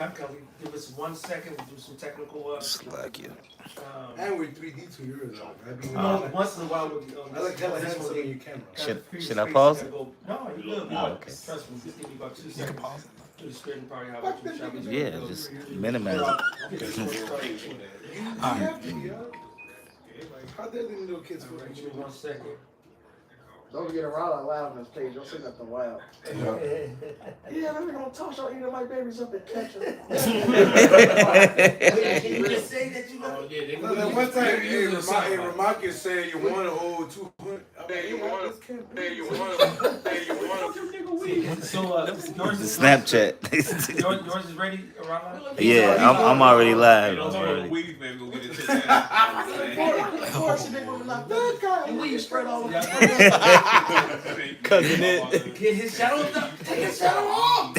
Give us 1 second to do some technical Slack you. And we're 3D 2 years old. once in a while we'll be I like how it hands on your camera. Should I pause it? No, you good. Oh, okay. Trust me, just give me about 2 seconds. Do the screen probably how about you shall we Yeah, just minimize it. How dare them little kids for Give me 1 second. Don't get around out loud on the stage. Don't say nothing wild. Yeah, let me gonna toss y'all eating my babies up and catch them. You just say that you Oh, yeah, they No, that one time, Ramakis said you want to hold 200. You want So, yours The is Snapchat. yours is ready, Rama? Yeah, I'm already live. I'm already. Weedy baby go get it. Of course, they were like, that guy, and we spread all over. Cousin it. Get his shadow up. Take his shadow off.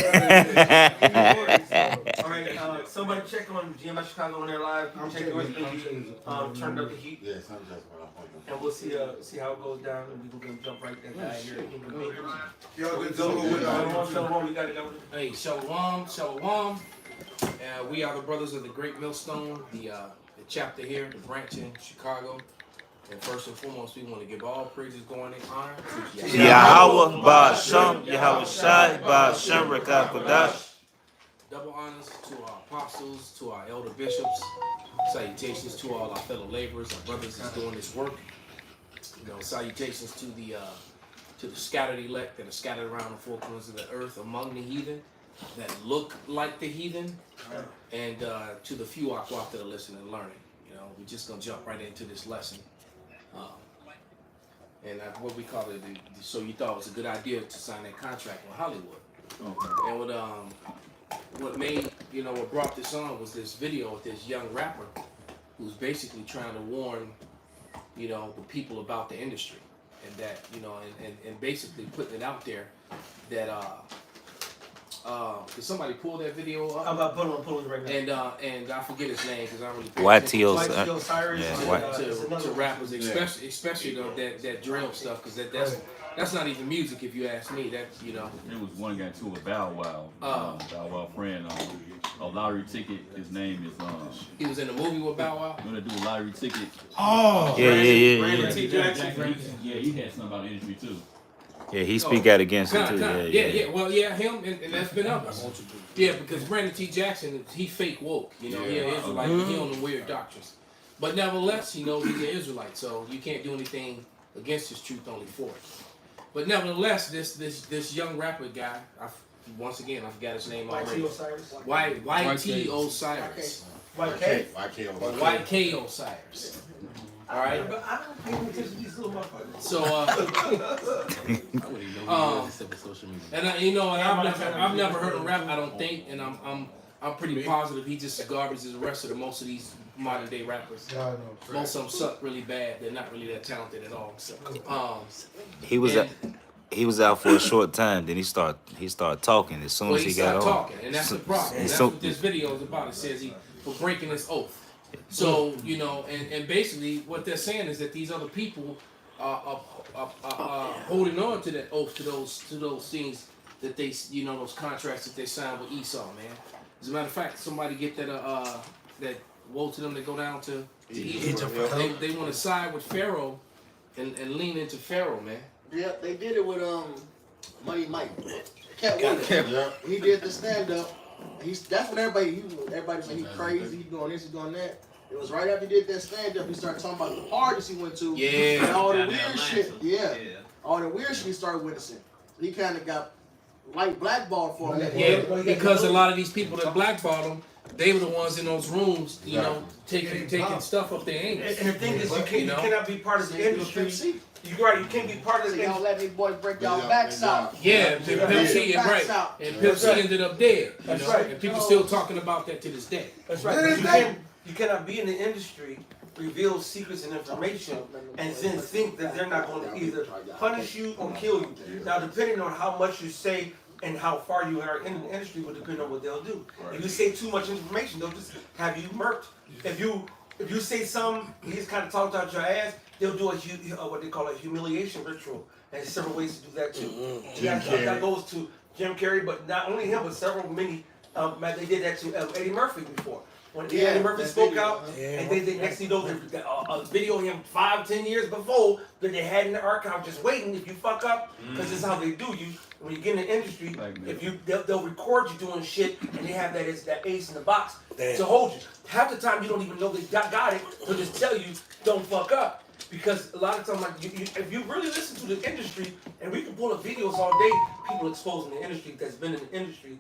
All right, somebody check on GMS Chicago on their live. Check yours, baby. Turned up the heat. Yeah, something just went off on you. And we'll see how it goes down, and we can jump right that guy here. Y'all good to go with Shalom, we got it going. Hey, Shalom, Shalom. We are the brothers of the Great Millstone, the chapter here, the branch in Chicago. And first and foremost, we want to give all praises, going in honor to Yahweh Ba'Shem, Yahweh Shai, Ba'Shem Rekakodash. Double honors to our apostles, to our elder bishops. Salutations to all our fellow laborers, our brothers that's doing this work. You know, salutations to the scattered elect that are scattered around the four corners of the earth among the heathen that look like the heathen, and to the few Akwaf that are listening and learning. You know, we're just gonna jump right into this lesson. And what we call it, so you thought it was a good idea to sign that contract with Hollywood. And what made, you know, what brought this on was this video with this young rapper who's basically trying to warn, you know, the people about the industry, and that, you know, and basically putting it out there that did somebody pull that video up? I'm about pulling it right now. And I forget his name because I don't really YTO. YTO Cyrus. to rappers, especially though, that drill stuff, because that's not even music if you ask me. That, you know. There was one guy too with Bow Wow. Bow Wow friend. Lottery Ticket. His name is He was in the movie with Bow Wow. Gonna do a Lottery Ticket. Oh, yeah. Brandon T. Jackson. Yeah, he had something about the industry too. Yeah, he speak out against it too. Yeah. Well, yeah, him and that's been others. Yeah, because Brandon T. Jackson, he fake woke. You know, he an Israelite. He on the weird doctrines. But nevertheless, he knows he's an Israelite, so you can't do anything against his truth, only for it. But nevertheless, this young rapper guy, once again, I forgot his name already. YT Osiris. YT Osiris. YK. YK Osiris. All right. But I don't pay attention to these little motherfuckers. So, and you know, and I've never heard him rap. I don't think, and I'm pretty positive he just as garbage as the rest of most of these modern day rappers. Most of them suck really bad. They're not really that talented at all. So, He was out for a short time. Then he started talking as soon as he got on. talking, and that's the problem. And that's what this video is about. It says he for breaking his oath. So, you know, and basically what they're saying is that these other people are holding on to that oath, to those things that they, you know, those contracts that they signed with Esau, man. As a matter of fact, somebody get that that woe to them to go down to Egypt. They want to side with Pharaoh and lean into Pharaoh, man. Yeah, they did it with Money Mike. Cat Williams. He did the stand up. That's when everybody said he crazy, he doing this, he doing that. It was right after he did that stand up, he started talking about the parties he went to. Yeah. And all the weird shit. Yeah. All the weird shit he started witnessing. He kind of got like blackballed for him. Yeah, because a lot of these people that blackballed him, they were the ones in those rooms, you know, taking stuff up their anus. And the thing is, you cannot be part of the industry. You're right. You can't be part of the industry. Y'all let these boys break y'all backs out. Yeah, Pimp C, right. And Pimp C ended up dead. That's right. And people still talking about that to this day. That's right. You cannot be in the industry, reveal secrets and information, and then think that they're not going to either punish you or kill you. Now, depending on how much you say and how far you are in the industry will depend on what they'll do. If you say too much information, they'll just have you murked. If you say something, you just kind of talked out your ass, they'll do what they call a humiliation ritual. And there's several ways to do that too. That goes to Jim Carrey, but not only him, but many Man, they did that to Eddie Murphy before. When Yeah, Eddie Murphy that spoke video, out, huh? and they next thing you know, a video of him 5-10 years before that they had in the archive just waiting. If you fuck up, because this is how they do you. When you get in the industry, if you they'll record you doing shit, and they have that ace in the box to hold you. Half the time you don't even know they got it. They'll just tell you don't fuck up. Because a lot of times, like if you really listen to the industry, and we can pull up videos all day, people exposing the industry that's been in the industry.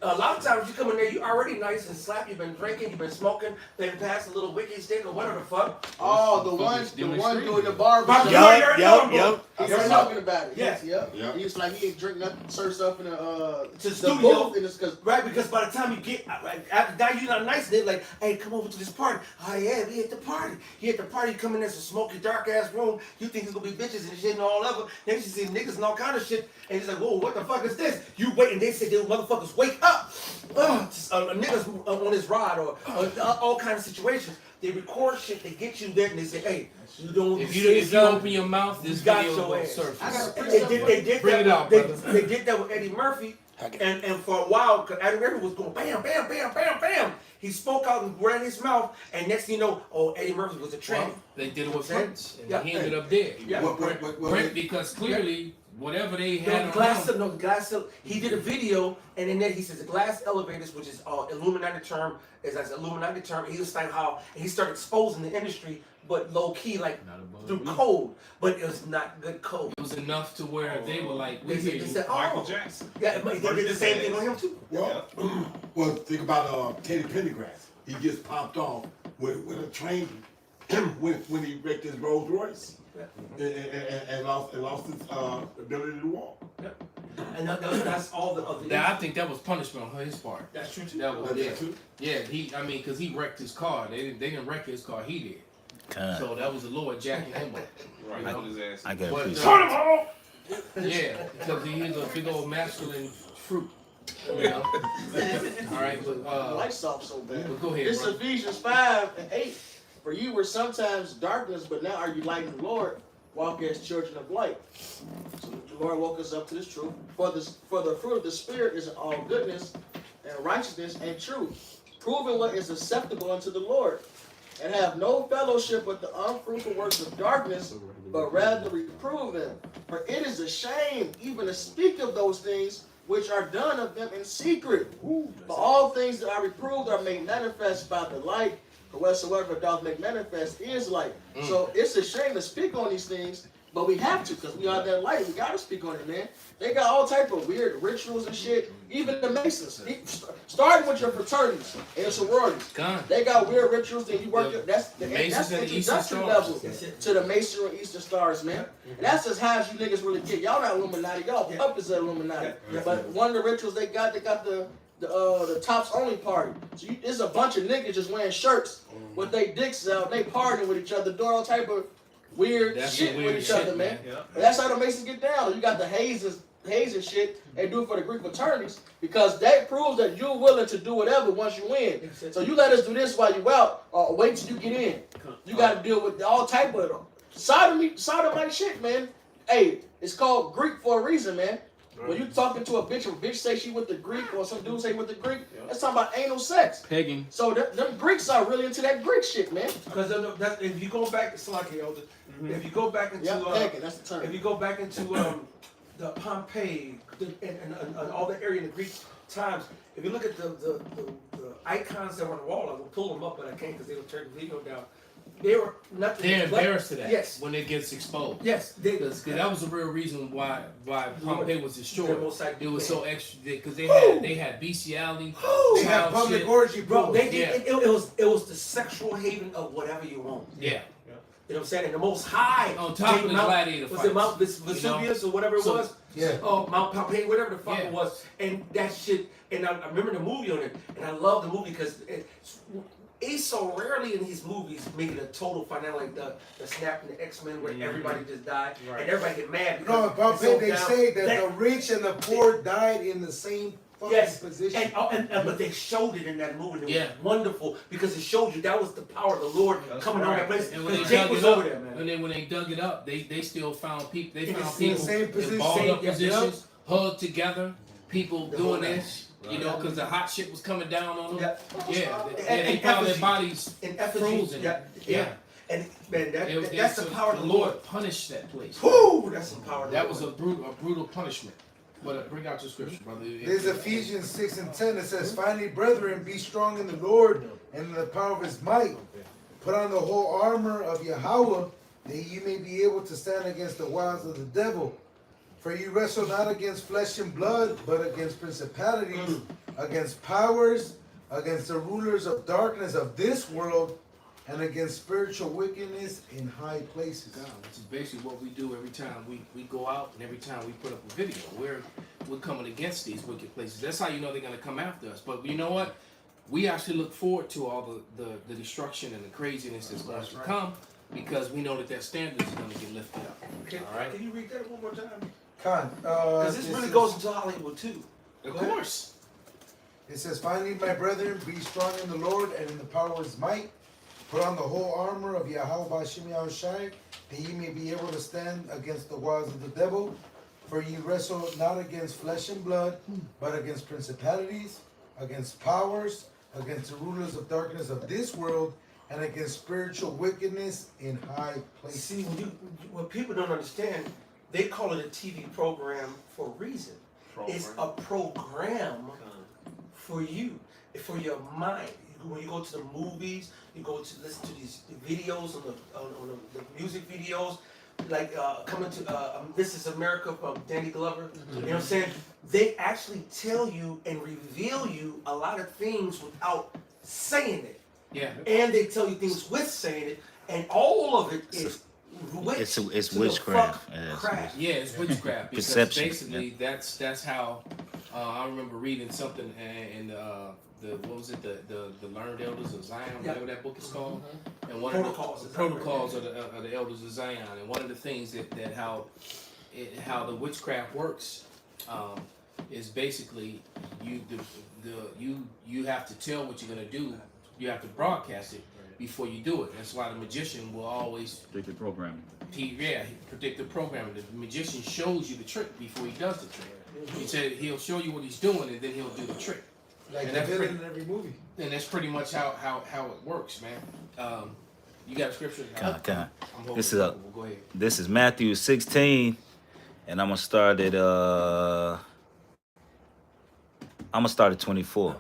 A lot of times you come in there, you already nice and slap. You've been drinking, you've been smoking, been past a little wiki stick or whatever the fuck. Oh, the one doing the barber. Yup. He was talking about it. Yes. Yep. He was like he ain't drink nothing, serve stuff in To the the studio. booth, and it's Right, because by the time you get, after now you're not nice, they're like, hey, come over to this party. Oh yeah, we at the party. You at the party, come in there, some smoky, dark ass room. You think it's gonna be bitches and shit and all of it. Then you see niggas and all kind of shit, and he's like, whoa, what the fuck is this? You wait, and they say, those motherfuckers wake up. Niggas on his ride or all kind of situations. They record shit, they get you there, and they say, hey, you don't. If you open your mouth, this got video your will ass. surface. They did Bring that. it out, they brother. did that with Eddie Murphy, and for a while, cause Eddie Murphy was going bam, bam, bam, bam, bam. He spoke out and ran his mouth, and next thing you know, oh, Eddie Murphy was a tranny. Well, they did it with Prince, and Yeah. he ended up dead. Yeah. Brent, because clearly, whatever they No, had the glass, on him, no, the glass. He did a video, and in there he says the glass elevators, which is Illuminati term, is as Illuminati term. He was like how he started exposing the industry, but low key, like through code, but it was not good code. it was enough to where they were like, we They hear said, they you. said, Michael oh, Jackson. yeah, but they did the same thing on him too. Well, think about Teddy Pendergrass. He gets popped off with a train when he wrecked his Rolls Royce and lost his ability to walk. And that's all the other. Now, I think that was punishment on his part. That's true too. That was, That's yeah. true. Yeah, because he wrecked his car. They didn't wreck his car, he did. So that was the Lord jacking him up. Right, You know? put his ass. I got But, a piece. Turn him off. Yeah, because he is a big old masculine fruit. You know? All right, the but lights off so bad. go ahead, It's bro. Ephesians 5:8. For you were sometimes darkness, but now are you light in the Lord? Walk as children of light. So the Lord woke us up to this truth. For the fruit of the Spirit is all goodness and righteousness and truth, proving what is acceptable unto the Lord. And have no fellowship with the unfruitful works of darkness, but rather reprove them. For it is a shame even to speak of those things which are done of them in secret. For all things that are reproved are made manifest by the light, for whatsoever doth make manifest is light. So it's a shame to speak on these things, but we have to, because we are that light. We gotta speak on it, man. They got all type of weird rituals and shit. Even the Masons, starting with your fraternities and your sororities, Gone. they got weird rituals that you work. The That's the Masons and the Eastern introduction Stars. level to the Mason and Eastern Stars, man. And that's just how you niggas really get. Y'all not Illuminati. Y'all puppets of Illuminati. But one of the rituals they got the tops only party. So there's a bunch of niggas just wearing shirts with they dicks out. They partying with each other, doing all type of weird That's shit some weird with each shit, other, man. man. And that's how the Masons get down. You got the hazing shit they do for the Greek fraternities because that proves that you're willing to do whatever once you win. So you let us do this while you out, or wait till you get in. You got to deal with all type of sodomite shit, man. Hey, it's called Greek for a reason, man. When you talking to a bitch say she with the Greek, or some dude say with the Greek, that's talking about anal sex. Pegging. So them Greeks are really into that Greek shit, man. Because if you go back, if you go back into Pegging, that's the term. if you go back into the Pompeii and all the area in the Greek times, if you look at the icons that were on the wall, I will pull them up, but I can't because they will turn the video down. They were nothing. They're embarrassed to that. Yes. When it gets exposed. Yes. Because that was the real reason why Pompeii was destroyed. It was so extra because they had bestiality, They had child public shit. orgy, Bro, bro. they did, it was the sexual haven of whatever you want. Yeah. You know what I'm saying? And the most high On top of the gladiator was fights. it Mount Vesuvius or whatever it So- was? Yeah. Oh, Mount Pompeii, whatever the fuck Yeah. it was. And that shit, and I remember the movie on it, and I love the movie because he's so rarely in his movies make it a total finale like the Snap and the X-Men where everybody just died and everybody get mad. No, because but it's so they down. say that the rich and the poor died in the same fucking Yes, position. and but they showed it in that movie. And it Yeah. was wonderful because it showed you that was the power of the Lord coming on that place. And when they Because Jake dug was it up, over there, man. and then when they dug it up, they still found people. They In the found same people position. in balled up Same- yeah, positions, hugged together. People The doing whole this. You know, because the hot shit was coming down on them. Yeah. They found their bodies in effigy. frozen. Yeah. And man, that's the power of the the Lord punished that place. Whoo! That's the power of the That Lord. was a brutal punishment. But bring out your scripture, brother. There's Ephesians 6 and 10. It says, "Finally, brethren, be strong in the Lord and in the power of his might. Put on the whole armor of Yahweh, that you may be able to stand against the wiles of the devil. For you wrestle not against flesh and blood, but against principalities, against powers, against the rulers of darkness of this world, and against spiritual wickedness in high places." Which is basically what we do every time we go out and every time we put up a video. We're coming against these wicked places. That's how you know they're going to come after us. But you know what? We actually look forward to all the destruction and the craziness that's going to come, because we know that standard is going to get lifted up. All right. Can you read that one more time? Because This really goes into Hollywood too. Of course. It says, "Finally, my brethren, be strong in the Lord and in the power of his might. Put on the whole armor of Yahweh B'Shem Yahushai, that ye may be able to stand against the wiles of the devil. For ye wrestle not against flesh and blood, but against principalities, against powers, against the rulers of darkness of this world, and against spiritual wickedness in high places." See, when people don't understand, they call it a TV program for a reason. It's a program for you, for your mind. When you go to the movies, you go to listen to these videos on the music videos, like coming to This Is America from Danny Glover. You know what I'm saying? They actually tell you and reveal you a lot of things without saying it. Yeah. And they tell you things with saying it, and all of it is It's witchcraft. Yeah, it's witchcraft. Because Perception, basically that's how I remember reading something in the what was it, the Learned Elders of Zion, whatever that book is called, and one Protocols. of the protocols of the Elders of Zion, and one of the things that how the witchcraft works is basically you have to tell what you're gonna do, you have to broadcast it before you do it. That's why the magician will always Predictive programming. Predictive programming. The magician shows you the trick before he does the trick. He said he'll show you what he's doing, and then he'll do the trick. Like And the that's villain in every movie. And that's pretty much how it works, man. You got a scripture? Come. I'm hoping This is a- Go ahead. This is Matthew 16, and I'm gonna start at 24.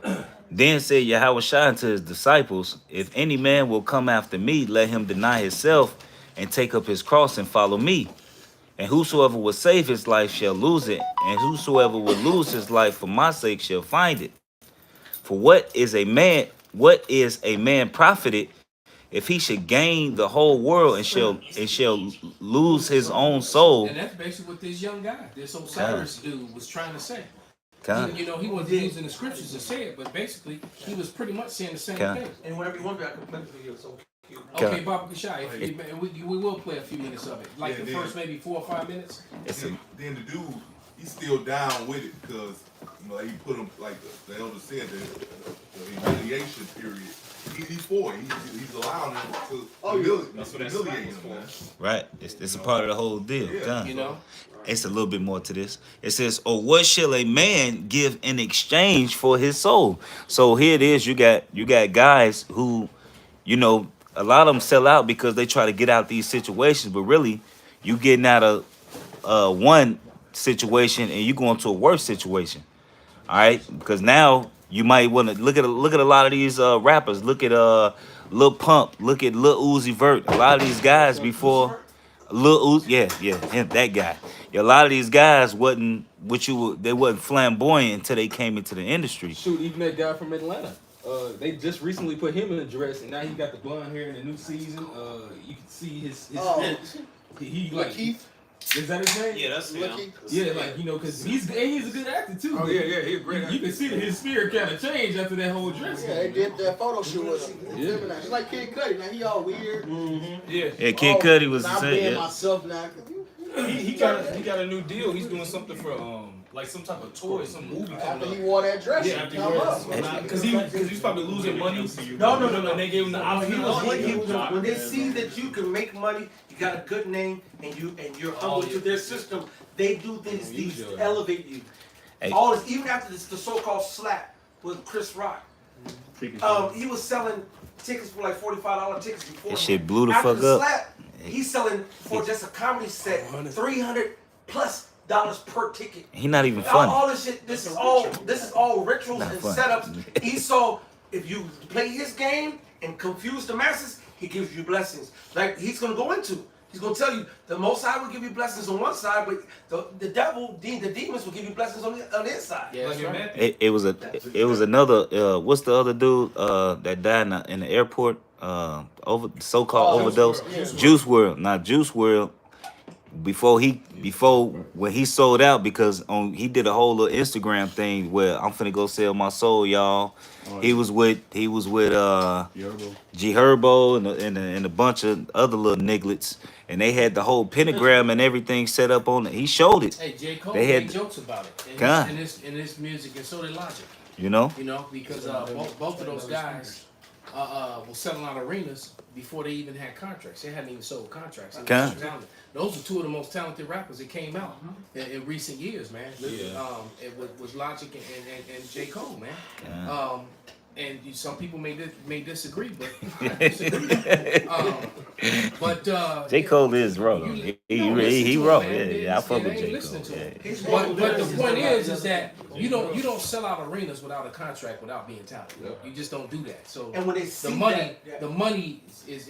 Then said Yahushua unto his disciples, "If any man will come after me, let him deny himself and take up his cross and follow me. And whosoever will save his life shall lose it, and whosoever will lose his life for my sake shall find it. For what is a man profited if he should gain the whole world and shall lose his own soul?" And that's basically what this young guy, this Osiris dude, was trying to say. Come. You know, he wasn't using the scriptures to say it, but basically he was pretty much saying the same thing. And whenever you want to, I can play the video. So Okay, Baba Kashai, we will play a few minutes of it, like the first maybe 4 or 5 minutes. Then the dude, he's still down with it because like he put him like the elder said the humiliation period. He's for it. He's allowing him to humiliate him, man. Right. It's a part of the whole deal. Come. You know. It's a little bit more to this. It says, "Or what shall a man give in exchange for his soul?" So here it is. You got guys who, you know, a lot of them sell out because they try to get out these situations, but really, you getting out of one situation and you going to a worse situation. All right, because now you might want to look at a lot of these rappers. Look at Lil Pump. Look at Lil Uzi Vert. A lot of these guys before Lil Uzi, him, that guy. A lot of these guys wasn't flamboyant until they came into the industry. Shoot, even that guy from Atlanta. They just recently put him in a dress, and now he got the blonde hair in the new season. You can see his he like Keith. Is that his name? Yeah, that's him. Yeah, like, you know, because he's a good actor too. Oh yeah, he's a great actor. You can see that his spirit kind of changed after that whole dress. Yeah, they did that photo shoot with him. Yeah. Just like Kid Cudi. Now he all weird. Yeah. Yeah, Kid Cudi was the I'm being same. Yeah. myself now. He got a new deal. He's doing something for like some type of tour, some movie After coming he up. wore that dress, Yeah, he come up. because he's probably losing money. No. And they gave him the option. When they see that you can make money, you got a good name, and you're humble to their system, they do things to elevate you. Hey. All this, even after this, the so-called slap with Chris Rock, he was selling tickets for like $45 tickets before. That shit blew the After fuck the up. slap, he's selling for just a comedy set $300+ per ticket. He not even All, funny. all this shit. This is all rituals Not and funny. setups. He saw if you play his game and confuse the masses, he gives you blessings. Like he's gonna go into. He's gonna tell you the Most High will give you blessings on one side, but the devil, the demons will give you blessings on the inside. Yeah, that's right. It was another. What's the other dude that died in the airport? So-called overdose. Juice WRLD. Now Juice WRLD. Before when he sold out, because he did a whole little Instagram thing where I'm finna go sell my soul, y'all. He was with G Herbo and a bunch of other little nigglets, and they had the whole pentagram and everything set up on it. He showed it. Hey, J. Cole They made had- jokes about it God. in his music, and so did Logic. You know? You know, because both of those guys were selling out arenas before they even had contracts. They hadn't even sold contracts. They were God. so talented. Those are two of the most talented rappers that came out in recent years, man. It was Logic and J. Cole, man. And some people may disagree, but I disagree. J. Cole is raw. He raw. Yeah, I fuck with J. Listen Cole. to Yeah. him. But the point is that you don't sell out arenas without a contract without being talented. You just don't do that. So And when they see the money is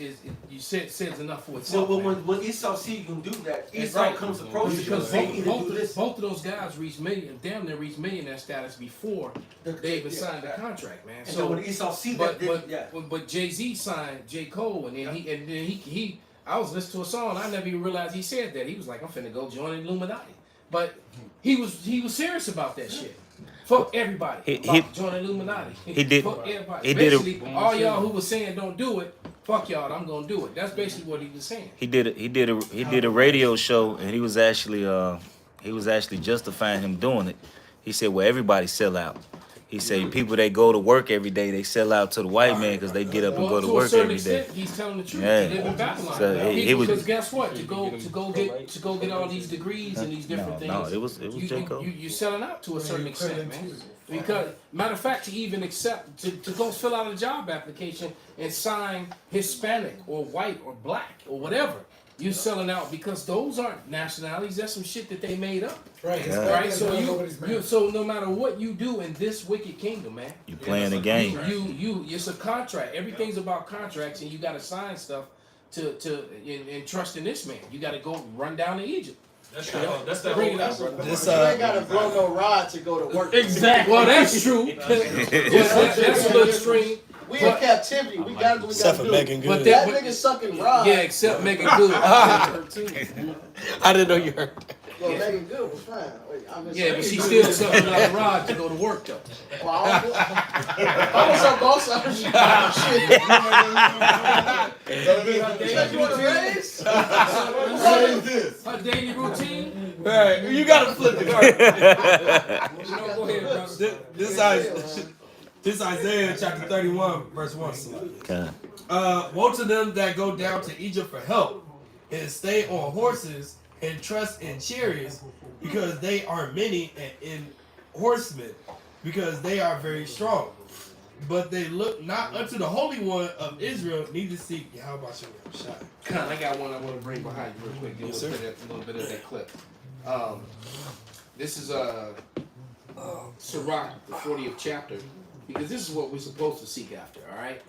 you says enough for itself. So man. when Esau see you can do that, That's Esau right. comes to approach you and Because say either do this. both of those guys reached damn near reached millionaire status before they even signed the contract, man. And so when Esau see that, But Jay-Z signed J. Cole, and then he I was listening to a song, I never even realized he said that. He was like, I'm finna go join the Illuminati. But he was serious about that shit. Fuck everybody. Join the Illuminati. He did- Fuck everybody. he did a- Basically, all y'all who was saying don't do it, fuck y'all, I'm gonna do it. That's basically what he was saying. He did a radio show, and he was actually justifying him doing it. He said, "Well, everybody sell out." He said, "People that go to work every day, they sell out to the white man because they get up and go to a work certain every day." extent, he's telling the truth. Yeah. He live in Babylon. So he was- Because guess what? To go get all these degrees and these different things. No, it was J. Cole. You selling out to a certain extent, man. Because matter of fact, to even accept to go fill out a job application and sign Hispanic or white or black or whatever, you selling out because those aren't nationalities. That's some shit that they made up. Right. Right. So so no matter what you do in this wicked kingdom, man, You playing the game. you it's a contract. Everything's about contracts, and you got to sign stuff and trust in this man. You got to go run down to Egypt. That's the Bring whole it up. You ain't gotta blow no rod to go to work. Exactly. Well, that's true. That's a little extreme. We in captivity. We gotta do what we gotta do. Megan But Good. That nigga sucking rod. Yeah, except Megan Good. I didn't know you heard. Well, Megan Good was fine. Wait, I missed Yeah, but she still sucking out a rod to go to work though. I was up also. Shit. You want to raise? What is this? Her daily routine. Right, you gotta flip the card. Go ahead, brother. This Isaiah chapter 31, verse 1. God. Woe to them that go down to Egypt for help, and stay on horses, and trust in chariots, because they are many, and in horsemen, because they are very strong. But they look not unto the Holy One of Israel, neither seek Yahweh Shai. Con, I got one I want to bring behind you real quick. Get a little bit of that clip. This is Sirach, the 40th chapter, because this is what we're supposed to seek after, all right?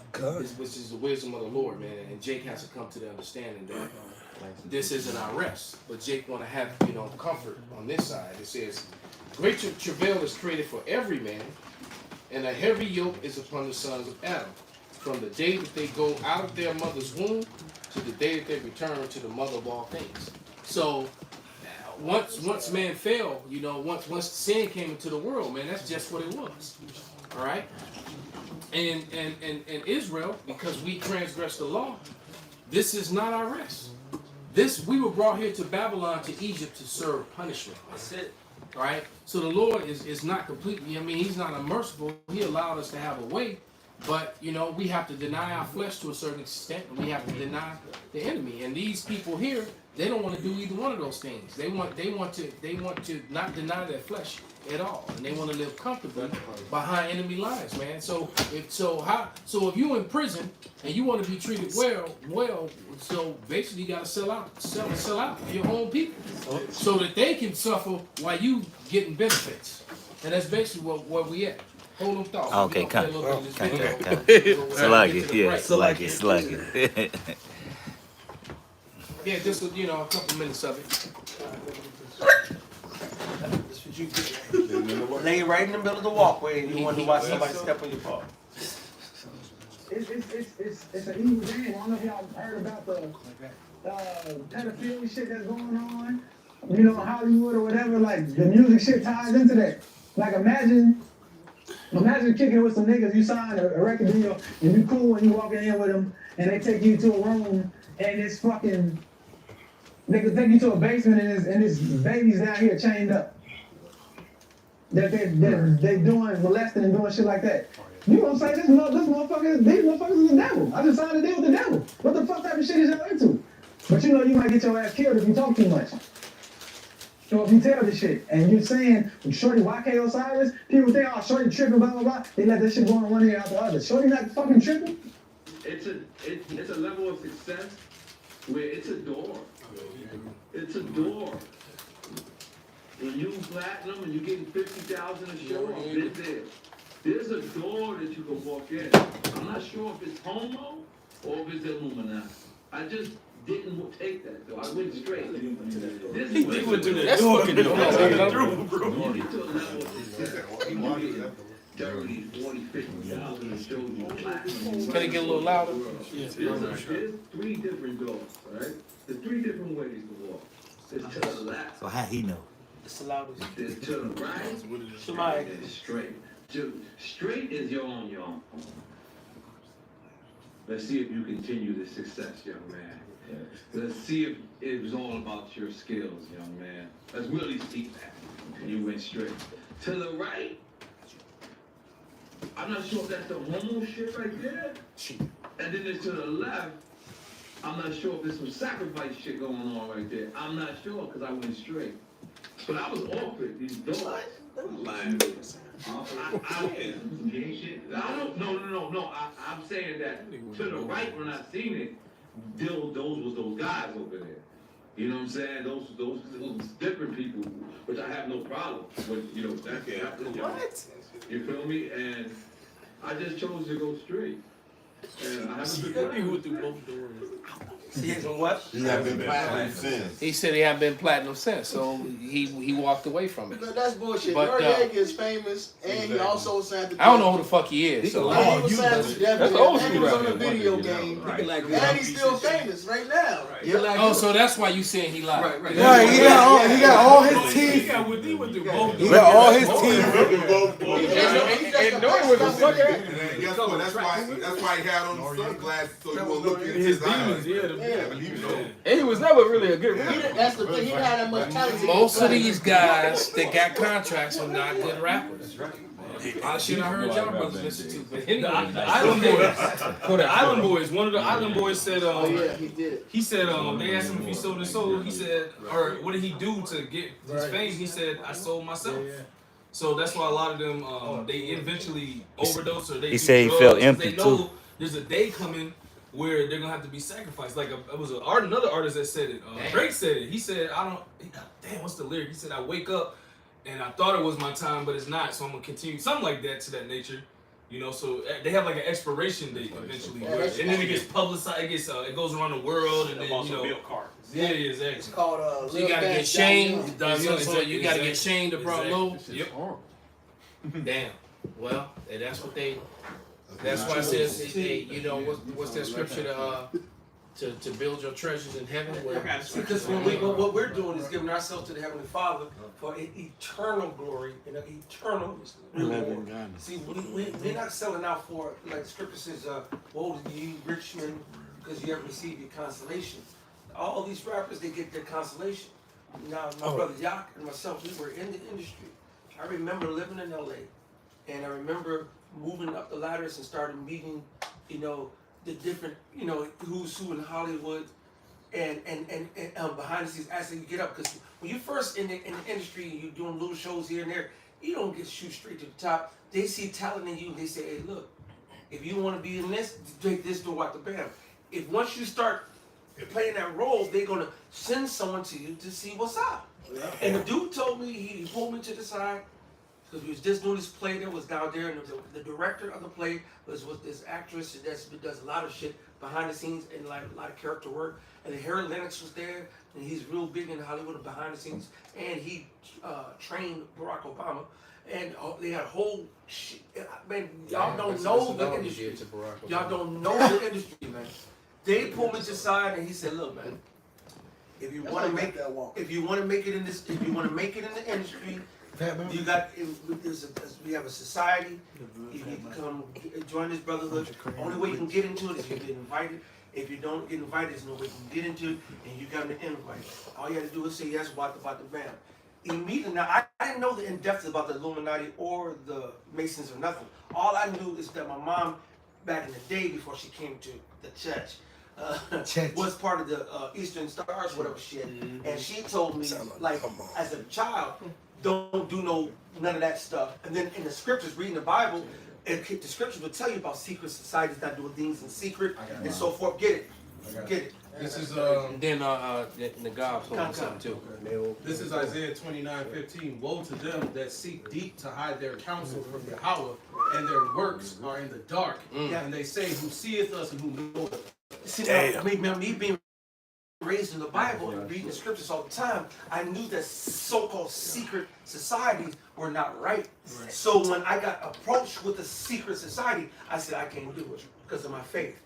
Which is the wisdom of the Lord, man. And Jake has to come to the understanding that this isn't our rest, but Jake want to have comfort on this side. It says, "Great travail is created for every man, and a heavy yoke is upon the sons of Adam, from the day that they go out of their mother's womb to the day that they return to the mother of all things." So once man fell, once sin came into the world, man, that's just what it was. All right? And Israel, because we transgressed the law, this is not our rest. We were brought here to Babylon, to Egypt, to serve punishment. That's it. All right? So the Lord is not completely, he's not unmerciful. He allowed us to have a way, but, we have to deny our flesh to a certain extent, and we have to deny the enemy. And these people here, They don't want to do either one of those things. They want to not deny their flesh at all, and they want to live comfortably behind enemy lines, man. So if you in prison and you want to be treated well, so basically you got to sell out your own people, so that they can suffer while you getting benefits, and that's basically what we at. Hold them thoughts. Okay, kind of. Yeah, just a couple minutes of it. That's what you get. Lay right in the middle of the walkway and you wonder why somebody step on your paw. It's an evil game. I don't know if y'all heard about the pedophilia shit that's going on. You know, Hollywood or whatever. Like the music shit ties into that. Like imagine kicking it with some niggas. You sign a record deal and you cool and you walk in with them and they take you to a room and it's fucking. They could take you to a basement and this baby's down here chained up. That they doing molesting and doing shit like that. You gonna say these motherfuckers is the devil. I just signed a deal with the devil. What the fuck type of shit is y'all into? But you know you might get your ass killed if you talk too much. So if you tell this shit and you're saying Shorty YK Osiris, people think, oh, Shorty tripping, blah blah blah. They let that shit go on one ear out the other. Shorty not fucking tripping. It's a level of success where it's a door. It's a door. When you platinum and you're getting 50,000 a show, I've been there. There's a door that you can walk in. I'm not sure if it's homo or if it's Illuminati. I just didn't take that though. I went straight. This is what That's fucking you get to a level of success. You get 30, 40, 50,000 a show, you platinum. Can it get a little louder? There's 3 different doors, right? There's 3 different ways to walk. There's to the left. So how he know? It's the loudest. There's to the right. Somebody. And straight. Straight is your own. Let's see if you continue this success, young man. Let's see if it was all about your skills, young man. Let's really see that. And you went straight. To the right, I'm not sure if that's the homo shit right there. And then there's to the left, I'm not sure if there's some sacrifice shit going on right there. I'm not sure because I went straight. But I was offered these doors. I'm saying that to the right when I seen it, those was those guys over there. You know what I'm saying? Those different people, which I have no problem with. You know, that's what? You feel me? And I just chose to go straight. And I haven't been platinum. through both doors. He hasn't what? He hasn't been platinum since. He said he hadn't been platinum since, so he walked away from it. No, that's bullshit. But, Noriega is famous, and he also signed the. I don't know who the fuck he is. So he was signed to Death Row, and he was on the Right. video game, and he's still famous right now. oh, so that's why you saying he lied. Right, he got all his teeth. He got all his teeth. And that's why he had on the sunglasses so you won't look in his eyes. And he was never really a good rapper. That's the thing. He had that much talent. Most of these guys that got contracts are not good rappers. I should have heard y'all brothers listen to, but The Island Boys. One of the Island Boys said, Oh yeah, he did. he said, they asked him if he sold his soul. He said, or what did he do to get his fame? He said, I sold myself. So that's why a lot of them, they eventually overdose or they. He said he felt empty they know too. There's a day coming where they're gonna have to be sacrificed. Like it was another artist that said it. Drake said it. He said, damn, what's the lyric? He said, I wake up and I thought it was my time, but it's not. So I'm gonna continue something like that to that nature. You know, so they have like an expiration date eventually, and then it gets publicized. It goes around the world, and then yeah, exactly. It's called so you gotta get shamed. You gotta get shamed to brought low. Yep. Damn. Well, that's what they. That's why it says, you know, what's that scripture to build your treasures in heaven? Because what we're doing is giving ourselves to the Heavenly Father for an eternal glory and an eternal reward. See, we're not selling out for, like the scripture says, woe to you, rich men, because you haven't received your consolation. All these rappers, they get their consolation. Now, my brother Yak and myself, we were in the industry. I remember living in LA, and I remember moving up the ladders and started meeting, you know, the different, you know, who's who in Hollywood. and behind the scenes as you get up, because when you first in the industry and you're doing little shows here and there, you don't get shoot straight to the top. They see talent in you and they say, hey, look, if you want to be in this, take this door out the bam. If once you start playing that role, they're gonna send someone to you to see what's up. Yeah. And the dude told me, he pulled me to the side because we was just doing this play that was down there, and the director of the play was this actress that does a lot of shit behind the scenes and like a lot of character work. And Harry Lennox was there, and he's real big in Hollywood and behind the scenes, and he trained Barack Obama. And they had a whole shit. Man, y'all don't know the industry. Y'all don't know the industry, man. They pulled me to the side and he said, "Look, man, if you want to make it in this, if you want to make it in the industry, you got. We have a society. You need to come join this brotherhood. Only way you can get into it is you get invited. If you don't get invited, there's no way you can get into it, and you got an invite. All you have to do is say yes about the band." Immediately, now I didn't know the in-depth about the Illuminati or the Masons or nothing. All I knew is that my mom, back in the day before she came to the church, was part of the Eastern Stars, whatever shit. And she told me, like, as a child, don't do none of that stuff. And then in the scriptures, reading the Bible, the scriptures will tell you about secret societies that do things in secret and so forth. Get it. Get it. This is then the God told something too. This is Isaiah 29:15. Woe to them that seek deep to hide their counsel from Yahweh, and their works are in the dark. And they say, who seeth us and who knoweth us. See, me being raised in the Bible and reading the scriptures all the time, I knew that so-called secret societies were not right. So when I got approached with a secret society, I said I can't do it because of my faith.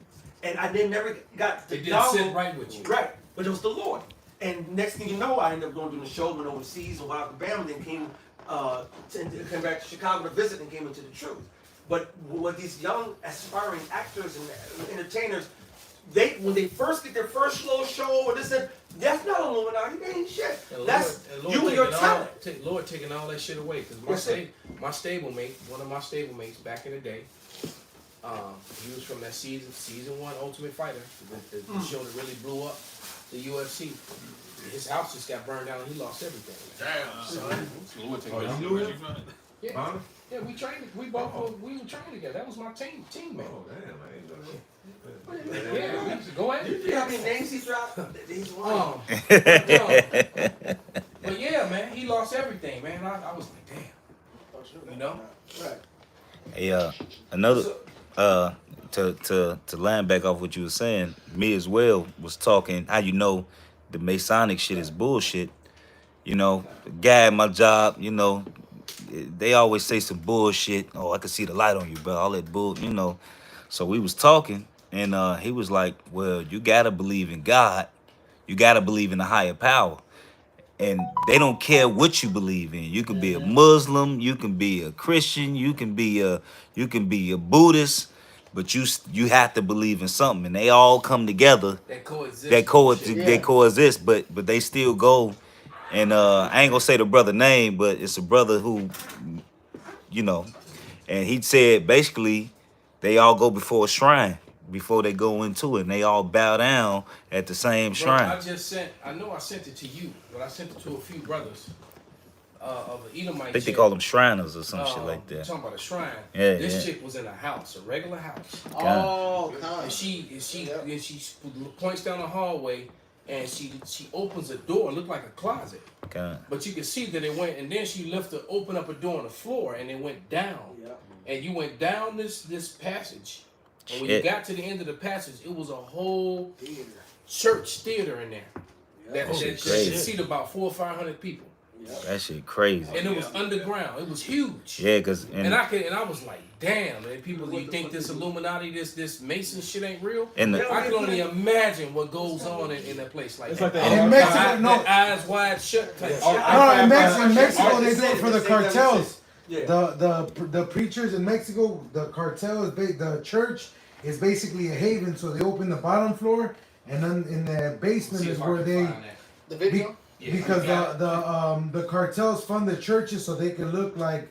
And I never got the didn't sit right with you. Right. But it was the Lord. And next thing you know, I ended up going to the show, went overseas, and out to Bama, and then came back to Chicago to visit and came into the truth. But with these young aspiring actors and entertainers, when they first get their first little show or this and that's not Illuminati, they ain't shit. That's you and your talent. Lord taking all that shit away. Because my stablemate, one of my stablemates back in the day, he was from that season 1 Ultimate Fighter, the show that really blew up the UFC. His house just got burned down and he lost everything. Damn. So you knew him? Yeah. Yeah, we trained. We both we were trained together. That was my teammate. Oh damn, I ain't know that. Yeah, go ahead. You know how many names he dropped? He's one. But yeah, man, he lost everything, man. I was like, damn. You know? Right. Hey, another to land back off what you were saying, me as well was talking how you know the Masonic shit is bullshit. You know, the guy at my job, you know, they always say some bullshit. Oh, I can see the light on you, bro. All that bull, you know. So we was talking, and he was like, well, you gotta believe in God. You gotta believe in a higher power. And they don't care what you believe in. You can be a Muslim, you can be a Christian, you can be a Buddhist, but you have to believe in something. And they all come together. That coexist. They coexist, but they still go. And I ain't gonna say the brother name, but it's a brother who, you know, and he said basically they all go before a shrine before they go into it, and they all bow down at the same shrine. I know I sent it to you, but I sent it to a few brothers of the Edomite. I think they call them Shriners or some shit like that. Talking about a shrine. Yeah, this chick was in a house, a regular house. Oh, and she points down the hallway. And she opens a door, looked like a closet. God. But you can see that it went, and then she opened up a door on the floor, and it went down. Yep. And you went down this passage. And when you got to the end of the passage, it was a whole church theater in there. Yep. That seat about 400 or 500 people. Yep. That shit crazy. And it was underground. It was huge. Yeah, cause and I was like, damn, man, people, you think this Illuminati, this Mason shit ain't real? I can only imagine what goes on in a place like that. In Mexico, eyes wide shut type shit. No, in Mexico they do it for the cartels. The preachers in Mexico, the cartel is the church is basically a haven, so they open the bottom floor, and then in the basement is where they. The video. Because the cartels fund the churches so they can look like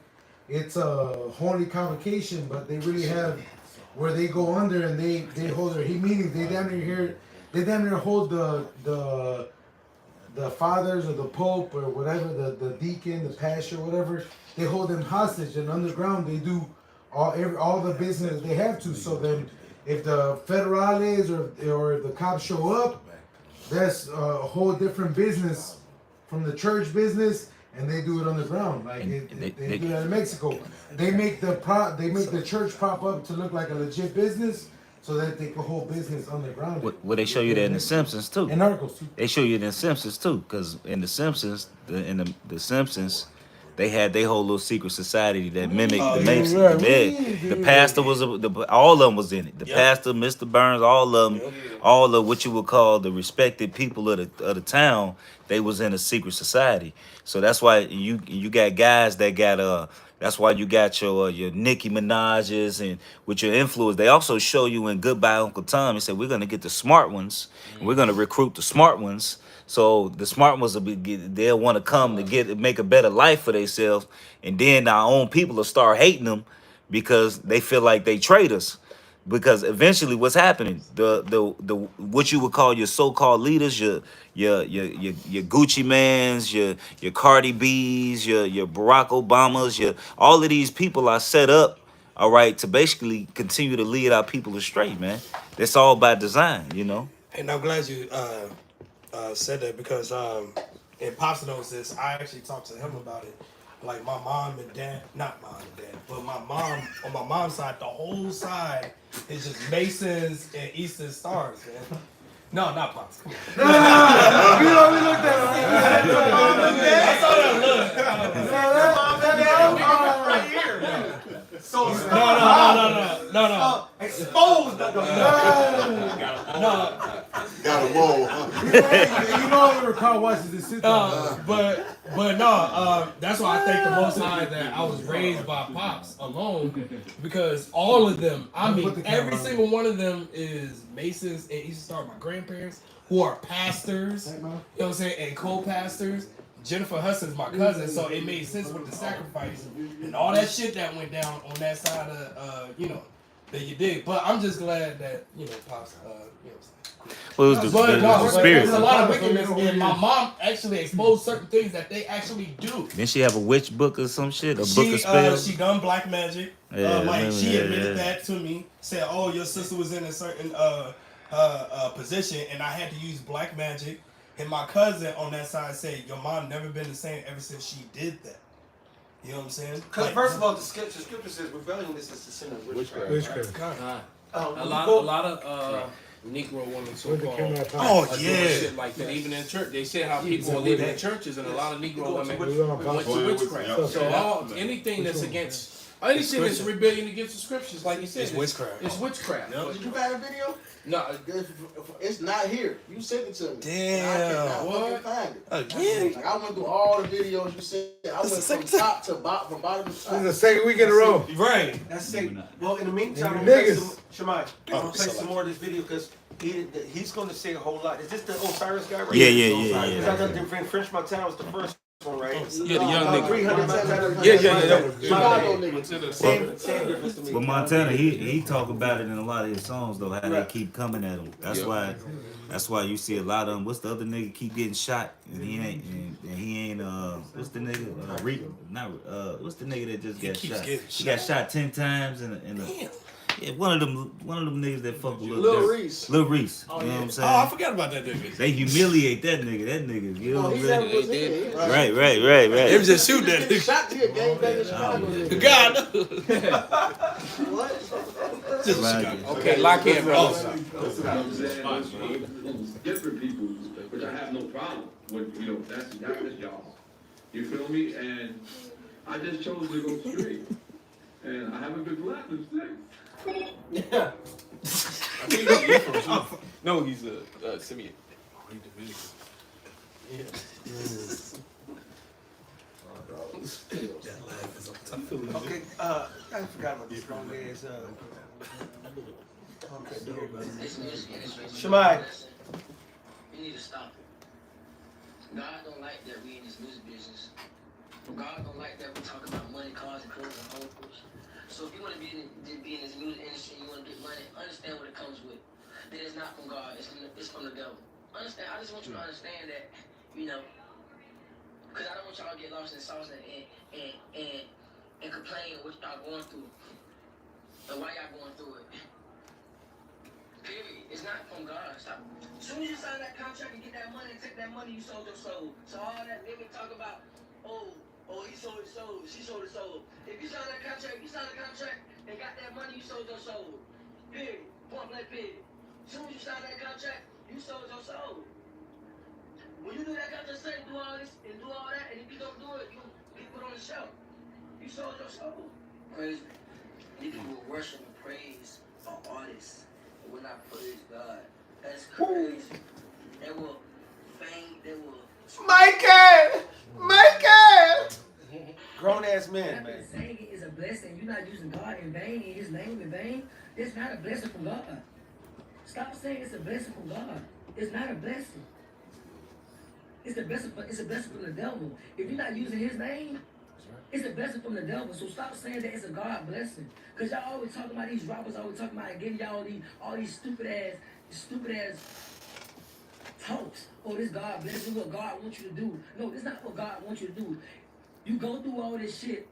it's a holy convocation, but they really have where they go under and they hold their meetings. They damn near they damn near hold the fathers or the pope or whatever, the deacon, the pastor, whatever. They hold them hostage, and underground they do all the business they have to. So then, if the federales or if the cops show up, that's a whole different business from the church business, and they do it underground. Like they do that in Mexico. They make the church prop up to look like a legit business, so that they can hold business underground. Well, they show you that in The Simpsons too. In Narcos too. They show you it in The Simpsons too, because in The Simpsons, the Simpsons, they had their whole little secret society that mimicked the Matrix. The pastor was all of them was in it. The pastor, Mr. Burns, all of them, all of what you would call the respected people of the town, they was in a secret society. So that's why you got guys that got that's why you got your Nicki Minaj's and with your influence. They also show you in Goodbye Uncle Tom. They said we're gonna get the smart ones. And we're gonna recruit the smart ones. So the smart ones they'll want to come to make a better life for themselves, and then our own people will start hating them because they feel like they traitors. Because eventually, what's happening? The what you would call your so-called leaders, your Gucci Mans, your Cardi B's, your Barack Obamas, all of these people are set up, all right, to basically continue to lead our people astray, man. That's all by design, you know. And I'm glad you said that because and Pops knows this. I actually talked to him about it. Like my mom and dad, not mom and dad, but my mom on my mom's side, the whole side is just Masons and Eastern Stars, man. No, not Pops. Come on. You know we looked at him. I saw that look. Right here. So No. Exposed. No. Got a roll, huh? You know Oliver Carl watches this shit. But no, that's why I thank the Most High that I was raised by Pops alone, because all of them, I mean, every single one of them is Masons and Eastern Star, my grandparents, who are pastors, you know what I'm saying, and co-pastors. Jennifer Hudson's my cousin, so it made sense with the sacrifice and all that shit that went down on that side of, that you did. But I'm just glad that, Pops, Well, it was the spirit. There's a lot of wickedness, and my mom actually exposed certain things that they actually do. Didn't she have a witch book or some shit? Book of spells? She done black magic. Yeah, she admitted that to me. Said, "Oh, your sister was in a certain position, and I had to use black magic." And my cousin on that side said, "Your mom never been the same ever since she did that." You know what I'm saying? Because first of all, the scripture says rebellion is the sin of witchcraft. A lot of Negro women so-called shit like that. Even in church, they said how people are leaving the churches, and a lot of Negro women went to witchcraft. So anything that's against, anything that's rebellion against the scriptures, like you said, it's witchcraft. It's witchcraft. Did you find a video? No, it's not here. You sent it to me. Damn. I cannot find it. Again? Like, I went through all the videos you sent. I went from top to bottom, from bottom to top. This is the second week in a row. Right. That's it. Well, in the meantime, I'm Niggas. going to play some more of this video because he's going to say a whole lot. Is this the Osiris guy right Yeah, here? yeah. Because I got the French Montana was the first one, right? Yeah, the young nigga. 300 Montana. Yeah. Same difference to me. But Montana, he talk about it in a lot of his songs though, how they keep coming at him. That's why you see a lot of them. What's the other nigga keep getting shot and he ain't what's the nigga what's the nigga that just got shot? He got shot 10 times in a yeah, one of them niggas that fuck with Lil Reese. Lil Reese. You know what I'm saying? Oh, I forgot about that nigga. They humiliate that nigga. That nigga, you know what I'm saying? He did. Right. They was just shooting that He nigga. shot to a gangbang in Chicago. God. What? Just Chicago. Okay, lock in, bro. Different people, which I have no problem with, that's y'all. You feel me? And I just chose to go straight. And I haven't been platinum since. Yeah. No, he's a Simeon. Okay, I forgot about this long ass. Shemai. We need to stop it. God don't like that we in this music business. God don't like that we talk about money, cars, and clothes, and hoes. So if you want to be in this music industry, you want to get money, understand what it comes with. then it's not from God. It's from the devil. Understand? I just want you to understand that, you know, because I don't want y'all to get lost in sauce and complain what y'all going through and why y'all going through it. Period. It's not from God. Stop. As soon as you sign that contract and get that money and take that money, you sold your soul. So all that nigga talk about, oh, he sold his soul, she sold his soul. If you sign that contract, and got that money, you sold your soul. Period. Point blank period. As soon as you sign that contract, you sold your soul. When you do that contract, say do all this and do all that, and if you don't do it, you get put on the shelf. You sold your soul. Crazy. These people will worship and praise our artists. They will not praise God. That's crazy. They will fame, they will. Michael! Grown ass man, man. Saying it is a blessing. You're not using God in vain, in His name in vain. It's not a blessing from God. Stop saying it's a blessing from God. It's not a blessing. It's a blessing from the devil. If you're not using His name, it's a blessing from the devil. So stop saying that it's a God blessing. Because y'all always talking about these rappers, always talking about giving y'all all these stupid ass talks. Oh, this God blessing, what God wants you to do. No, this not what God wants you to do. You go through all this shit.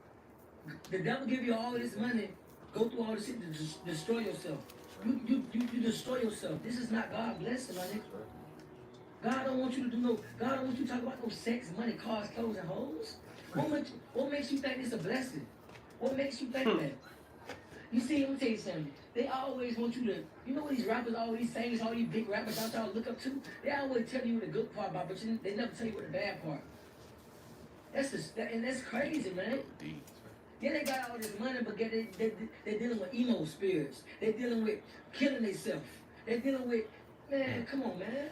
The devil give you all this money. Go through all this shit to destroy yourself. You destroy yourself. This is not God blessing, my nigga. God don't want you to do no. God don't want you to talk about no sex, money, cars, clothes, and hoes. What makes you think it's a blessing? What makes you think that? You see, let me tell you something. They always want you to, you know what these rappers, all these singers, all these big rappers out y'all look up to? They always tell you the good part about, but they never tell you what the bad part. And that's crazy, man. Yeah, they got all this money, but they're dealing with emo spirits. They're dealing with killing themselves. They're dealing with, man, come on, man.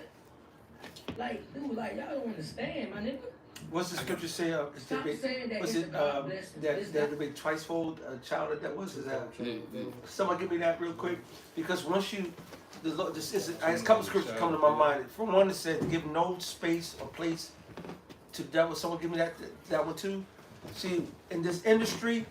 Like, dude, like, y'all don't understand, my nigga. What's the scripture say? Stop saying that was it's it a God blessing. that the big twice-fold child that was? Is that? Someone give me that real quick, because once you, there's a couple scriptures come to my mind. From one that said, "Give no space or place to devil." Someone give me that one too. See, in this industry,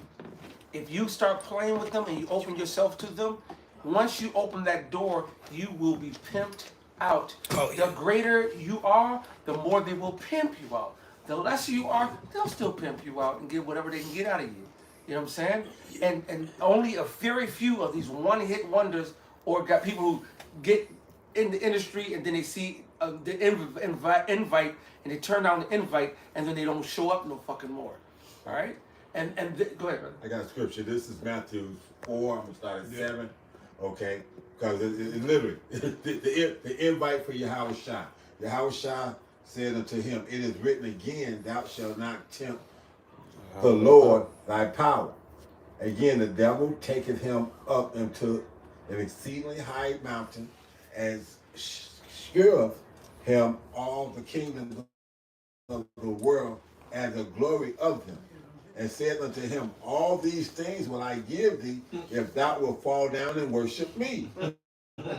if you start playing with them and you open yourself to them, once you open that door, you will be pimped out. Oh, yeah. The greater you are, the more they will pimp you out. The lesser you are, they'll still pimp you out and get whatever they can get out of you. You know what I'm saying? And only a very few of these one-hit wonders, or got people who get in the industry and then they see the invite and they turn down the invite and then they don't show up no fucking more. All right? Go ahead, brother. I got a scripture. This is Matthew 4. I'm going to start at 7. Okay? Because it literally, the invite for Yahweh Shai. Yahweh Shai said unto him, "It is written again, thou shalt not tempt the Lord thy power." Again, the devil taketh him up into an exceedingly high mountain, and sheweth him all the kingdoms of the world and the glory of them, and said unto him, "All these things will I give thee, if thou wilt fall down and worship me." Now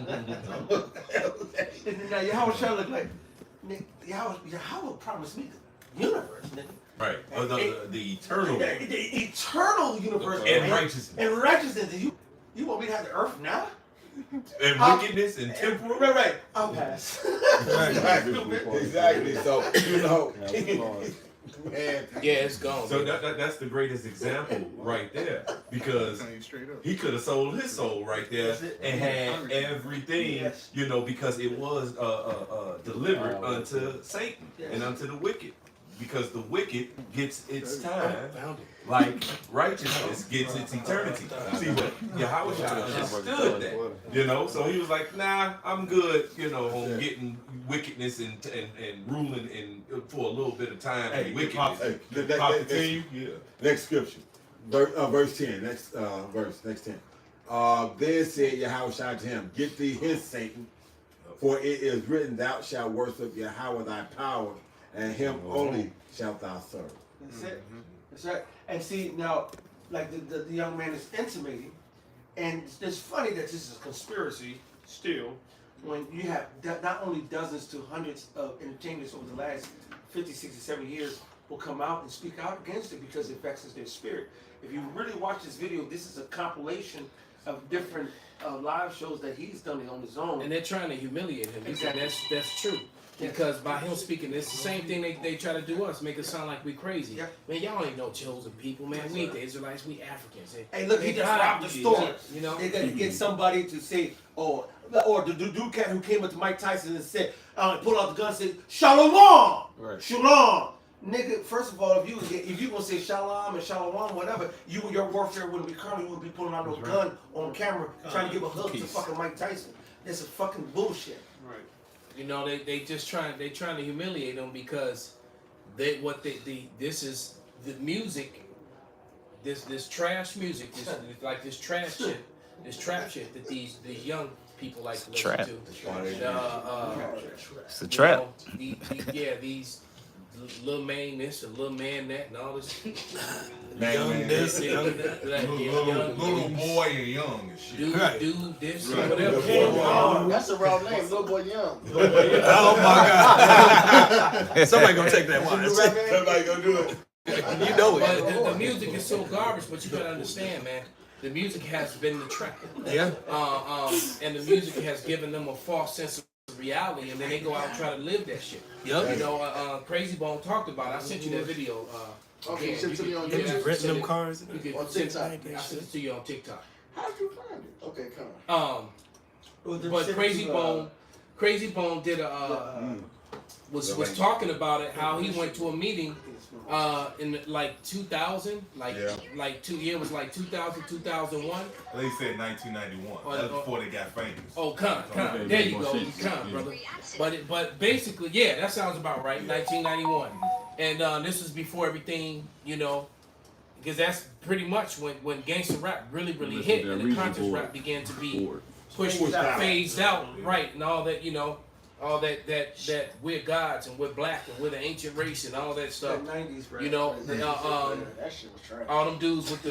Yahweh shall look like Yahweh promised me the universe, nigga. Right. The eternal. The eternal universe. And righteousness. And righteousness. You want me to have the earth now? And wickedness and temporal. Right. I'll pass. Exactly. So, you know, man. Yeah, it's gone. So that's the greatest example right there, because he could have sold his soul right there and had everything, you know, because it was delivered unto Satan and unto the wicked, because the wicked gets its time, like righteousness gets its eternity. See what Yahweh understood that, you know, so he was like, nah, I'm good, you know, on getting wickedness and ruling for a little bit of time. Hey, wickedness. Next scripture, verse 10. Next verse, next 10. Then said Yahweh Shai to him, "Get thee hence, Satan, for it is written, thou shalt worship Yahweh thy power, and him only shalt thou serve." That's it. That's right. And see, now, like the young man is intimating, and it's funny that this is a conspiracy still, when you have not only dozens to hundreds of entertainers over the last 50, 60, 70 years will come out and speak out against it because it vexes their spirit. If you really watch this video, this is a compilation of different live shows that he's done on his own. And they're trying to humiliate him. Exactly. That's true. Because by him speaking, it's the same thing they try to do us, make it sound like we crazy. Yeah. Man, y'all ain't no chosen people, man. We ain't the Israelites, we Africans. Hey, look, he just robbed the store. You know? They gotta get somebody to say, or the dude cat who came up to Mike Tyson and said, pull out the gun and said, Shalom! Right. Shalom! Nigga, first of all, if you gonna say Shalom and Shalom, whatever, your warfare wouldn't be current. You wouldn't be pulling out no gun on camera trying to give a hug to fucking Mike Tyson. That's a fucking bullshit. Right. You know, they trying to humiliate them because this is the music, this trash music, this trash shit, this trap shit that these young people like to listen Trap. to. It's a trap. These little man this and little man that and all this. Young this and young- that. Little boy and young and shit. Dude, this, Right. whatever. That's a raw name, Little Boy Young. Oh my God! Somebody gonna take that one. Somebody gonna do it. You know But it. the music is so garbage, but you gotta understand, man. The music has been the trap. Yeah. And the music has given them a false sense of reality, and then they go out and try to live that shit. Yep. You know, Crazy Bone talked about it. I sent you that video. Okay, send it to me on you can TikTok. rent them cars. You can On send- TikTok. I sent it to you on TikTok. How'd you find it? Okay, come on. But Crazy Bone did was talking about it, how he went to a meeting in like 2000, like 2 years, was like 2000, 2001. They said 1991. That's before they got famous. Oh, come. There you go. Come, brother. But basically, yeah, that sounds about right. 1991, and this was before everything, you know, because that's pretty much when gangster rap really hit, and the conscious rap began to be pushed, phased out, right, and all that, you know. All that we're gods and we're black and we're the ancient race and all that stuff. 90s, right? You know, That shit was trash. all them dudes with the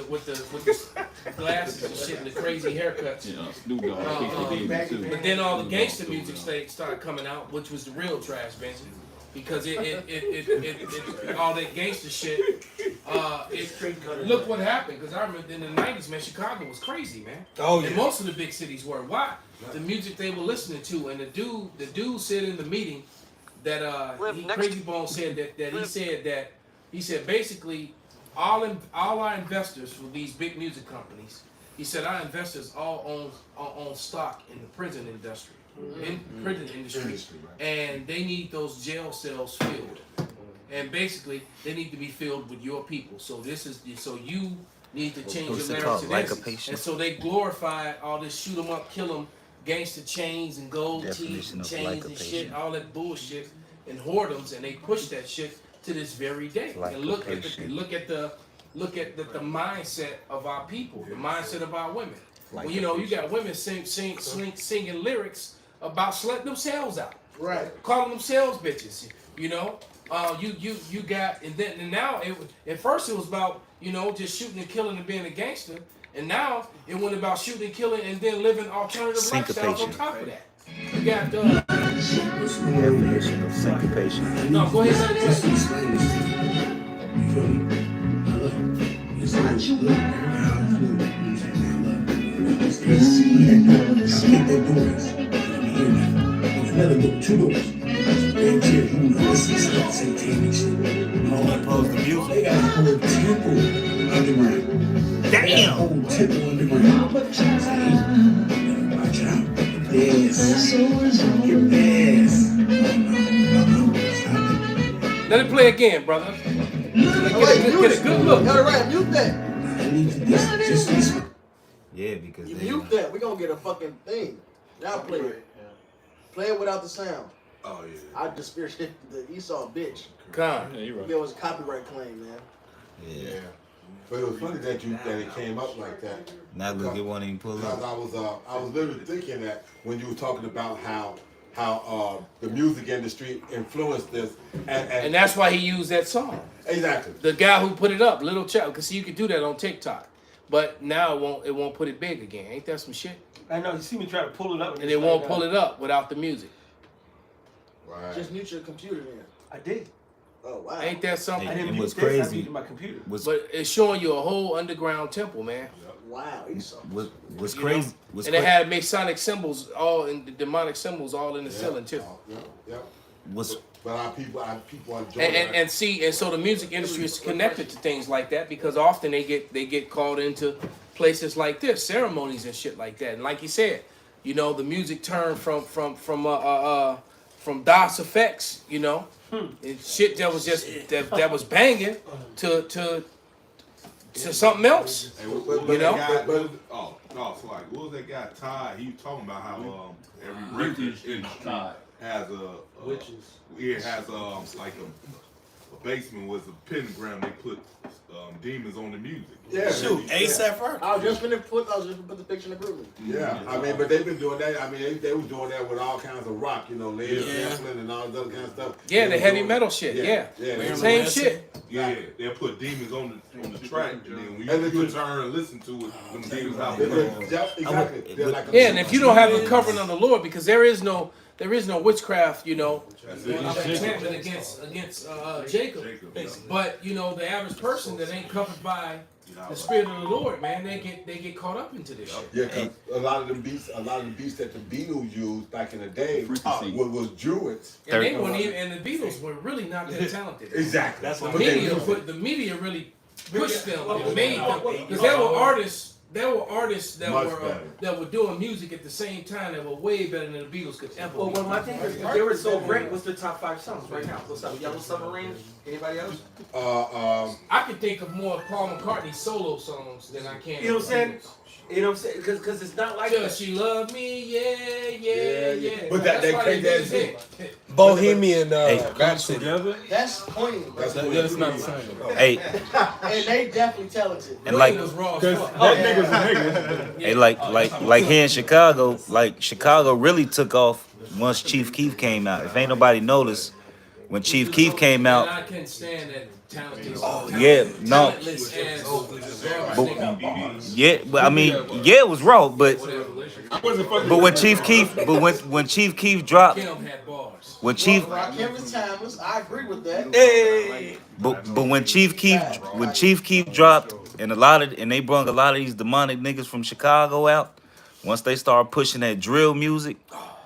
glasses and shit and the crazy haircuts. Yeah, Snoop Dogg. Too. But then all the gangster music started coming out, which was the real trash, Benji. Because it all that gangster shit. Look what happened. Because I remember in the 90s, man, Chicago was crazy, man. Oh, yeah. And most of the big cities were. Why? The music they were listening to, and the dude said in the meeting that Crazy Bone said that he said basically all our investors for these big music companies, he said our investors all own stock in the prison industry. And they need those jail cells filled, and basically they need to be filled with your people. So you need to change your lyrics and essence. And so they glorify all this shoot 'em up, kill 'em, gangster chains and gold teeth and chains and shit, all that bullshit and whoredoms, and they push that shit to this very day. And look at the mindset of our people, the mindset of our women. Well, you know, you got women singing lyrics about slutting themselves out, Right. calling themselves bitches. You know, you got and now at first it was about, you know, just shooting and killing and being a gangster, and now it went about shooting and killing and then living alternative lifestyles on top of that. You got Definition of syncopation. no, go ahead. Opposed to music. They got a whole temple underground. Damn. Whole temple underground. Watch out. Yes. Get this. Let it play again, brother. Get a good look. All right, mute that. Yeah, because You they, mute that. We're gonna get a fucking thing. Now play it. Play it without the sound. Oh yeah. I just fear shit. Esau bitch. Come. Yeah, you're right. There was a copyright claim, man. yeah. But it was funny that it came up like that. Now look, it won't even pull Because up. I was literally thinking that when you were talking about how the music industry influenced this, And that's why he used that song. Exactly. The guy who put it up, Little Child, because you could do that on TikTok, but now it won't put it big again. Ain't that some shit? I know. You see me try to pull it up, And it won't pull it up without the music. Right. Just mute your computer then. I did. Oh wow. Ain't that something? I didn't It mute was this. I crazy. muted my computer. But it's showing you a whole underground temple, man. Wow, Esau. What's You crazy? know? What's And they cra- had Masonic symbols, all in the demonic symbols, all in the ceiling too. What's But our people enjoy And see, and so the music industry is connected to things like that because often they get called into places like this, ceremonies and shit like that. And like you said, you know, the music turned from DOS effects, you know, and shit that was just that was banging to something else. Hey, You know? So like, what was that guy Todd? He was talking about how every record industry has a Witches. It has like a basement was a pentagram. They put demons on the music. Yeah. Shoot, ASAP Rocky. I was just gonna put the picture in the group. Yeah, I mean, but they've been doing that. I mean, they was doing that with all kinds of rock, you know, Led Zeppelin and all this other kind of stuff. Yeah, the They heavy was metal doing- shit. Yeah. Same shit. Yeah, they'll put demons on the track, and then when you turn and listen to it, them demons out Exactly. They're like a- Yeah, and if you don't have the covering of the Lord, because there is no witchcraft, you know, enchantment against Jacob. But you know, the average person that ain't covered by the Spirit of the Lord, man, they get caught up into this shit. Yeah, because a lot of the beats that the Beatles used back in the day was Druids. And they weren't even, and the Beatles were really not that talented. Exactly. That's what the media really pushed them and made them because there were artists. There were artists that were doing music at the same time that were way better than the Beatles could ever. Well, be. my thing is, if they were so great, what's their top 5 songs right now? What's up, Yellow Submarine? Anybody else? I can think of more Paul McCartney solo songs than I can. You know what I'm saying? You know what I'm saying? Because it's not like Does she love me? Yeah. But that That's why crazy they ass did hit. Bohemian Rhapsody. That's clean. That's not the same. Hey, And they definitely talented. and like was raw as Because fuck. that nigga's a nigga. hey, like here in Chicago, like Chicago really took off once Chief Keef came out. If ain't nobody noticed, when Chief Keef came And out, I can't stand that talented. yeah, no. Talentless ass But, nigga. yeah, but I mean, yeah, it was raw, but when Chief Keef, when Chief Keef dropped, Kim had bars. when Chief, Rakim is timeless. I agree with that. but when Chief Keef dropped, and they brung a lot of these demonic niggas from Chicago out. Once they started pushing that drill music,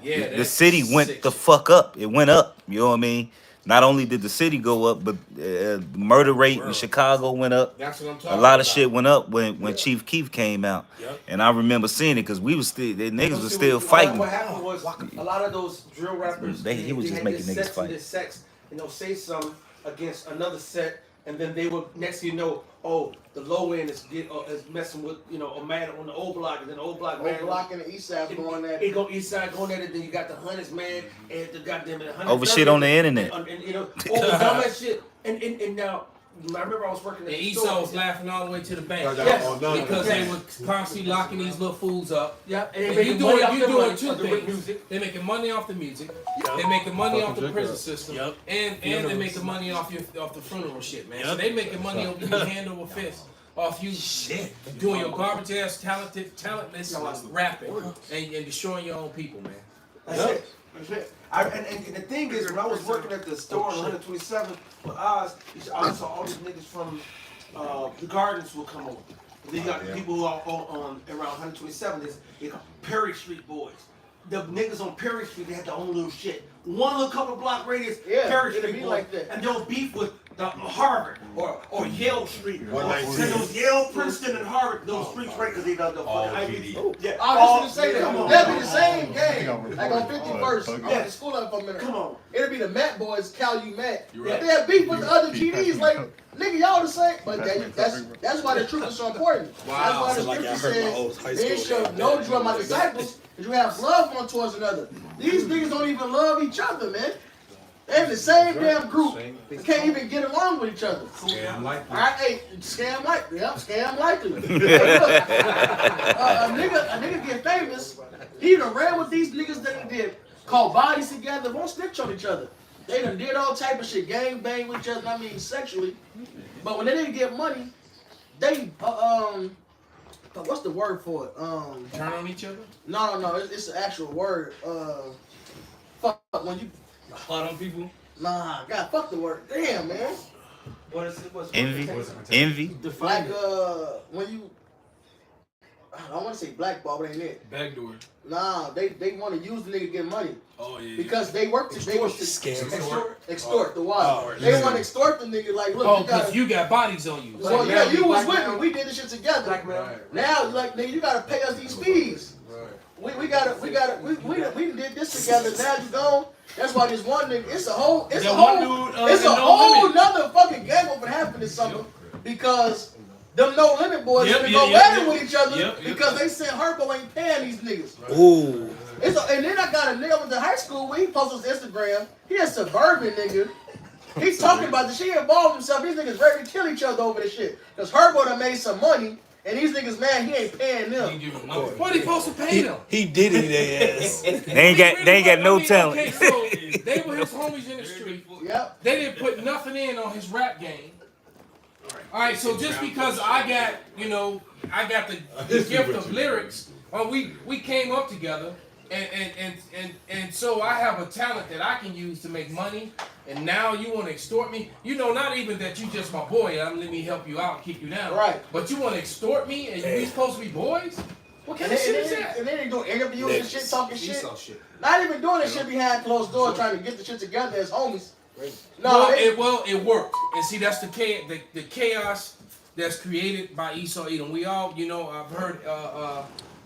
Yeah, the city went the fuck up. It went up. You know what I mean? Not only did the city go up, but the murder rate in Chicago went up. That's what I'm talking A lot of about. shit went up when Chief Keef came out. Yep. And I remember seeing it because we was still, the niggas was See, still what fighting. happened was a lot of those drill rappers. He was just had making this niggas sets and fight. this sex, and they'll say something against another set, and then they will next thing you know, oh, the low end is messing with a man on the old block, and then the old block man. Old block and the east side going at It go east side going at it. Then you got the Hunters man and the goddamn Hunters. Over shit on the internet. And over dumbass shit. And now I remember I was working at And the Esau store. was laughing all the way to the bank. Yes. Because they were constantly locking these little fools up. Yeah, and And they you making money off doing the money, two of the things. music. They're making money off the music. They're making money off the prison system. And they're making money off the funeral shit, man. So they making money off you hand over fist. Off you doing your garbage ass talentless rapping and destroying your own people, man. That's it. That's it. And the thing is, when I was working at the store on 127 with Oz, I saw all these niggas from the Gardens will come over. Then you got the people who are on around 127. They got Perry Street boys. The niggas on Perry Street, they had their own little shit. One little couple block radius, Perry it'd Street be boys. like that. And they'll beef with the Harvard or Yale Street. And 119. those Yale, Princeton, and Harvard, those streets right because they got the fucking Ivy. Yeah, I was gonna say come on. that. That'd be the same game. Like on 51st. I went to school up for a minute. Come on. It'd be the Matt boys, Cal U Matt. You're right. They had beef with the other GDs, like, nigga, y'all the same. But that's why the truth is so important. Wow. That's why the scripture says, men shall know you are my disciples, because you have love one towards another. These niggas don't even love each other, man. They're in the same damn group. They can't even get along with each other. Scam likely. All right, hey, scam likely. Yep, scam likely. Hey, look, a nigga get famous. He done ran with these niggas that he did, called bodies together, won't snitch on each other. They done did all type of shit, gang bang with each other. I mean, sexually. But when they didn't get money, they what's the word for it? Turn on each other? No, it's an actual word. Fuck when you. Hot on people? Nah, God, fuck the word. Damn, man. What is it? What's Envy. it? Envy. Like when you I don't want to say blackball, but ain't it? Backdoor. Nah, they want to use the nigga to get money. Oh yeah. Because they work to extort the wild. Oh, They want to extort the nigga like, look, because you got bodies on you. Well, yeah, you was with me. We did this shit together. Now, like, nigga, you gotta pay us these fees. We did this together. Now you gone. That's why this one nigga. It's a whole nother fucking game over happening this summer because them No Limit boys gonna go at it with each other because they said Herbo ain't paying these niggas. Ooh. And then I got a nigga I went to high school with. He posted on Instagram. He a suburban nigga. He's talking about the shit. He involved himself. These niggas ready to kill each other over this shit. Because Herbo done made some money. And these niggas, man, he ain't paying them. What he supposed to pay them? He did it, their ass. They ain't got no talent. Okay, so they were his homies in the street. Yep. They didn't put nothing in on his rap game. All right, so just because I got the gift of lyrics, we came up together, and so I have a talent that I can use to make money. And now you want to extort me? You know, not even that you just my boy. Let me help you out, keep you down. Right. But you want to extort me, and we supposed to be boys? What kind of shit is that? And then they doing interviews and shit, talking shit. Not even doing this shit behind closed doors, trying to get the shit together as homies. No, it worked. And see, that's the chaos that's created by Esau Edom. We all, I've heard,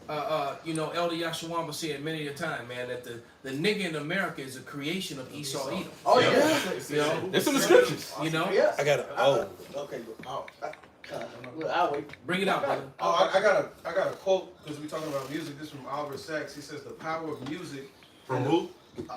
Elder Yashawamba say it many a time, man, that the nigga in America is a creation of Esau Edom. Oh yeah. It's in the scriptures. Yeah. I got it. Okay. I'll wait. Bring it out, brother. I got a quote because we're talking about music. This is from Oliver Sacks. He says the power of music. From who?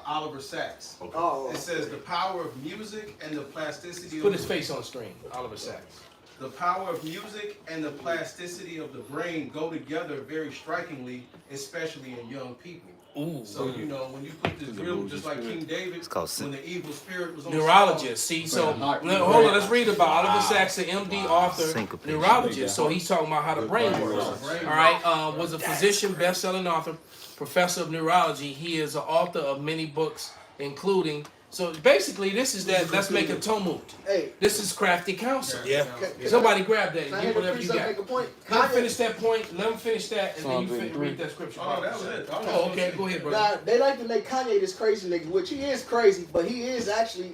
Oliver Sacks. Okay. Oh. It says the power of music and the plasticity. Put his face on the screen. Oliver Sacks. The power of music and the plasticity of the brain go together very strikingly, especially in young people. Ooh. So when you put this drill, just like King David, when the evil spirit was on Neurologist. See, so hold on. Let's read about Oliver Sacks, the MD, author, neurologist. So he's talking about how the brain works. All right. Was a physician, best-selling author, professor of neurology. He is an author of many books, including. So basically, this is that. Let's make a Talmud. Hey. This is crafty counsel. Yeah. Somebody grab that and Can I get hear the whatever you priest got. make a point? Let him finish that point. Let him finish that, and then you read that scripture. Oh, that was it. Oh, okay. Go ahead, brother. Now, they like to make Kanye this crazy nigga, which he is crazy, but he is actually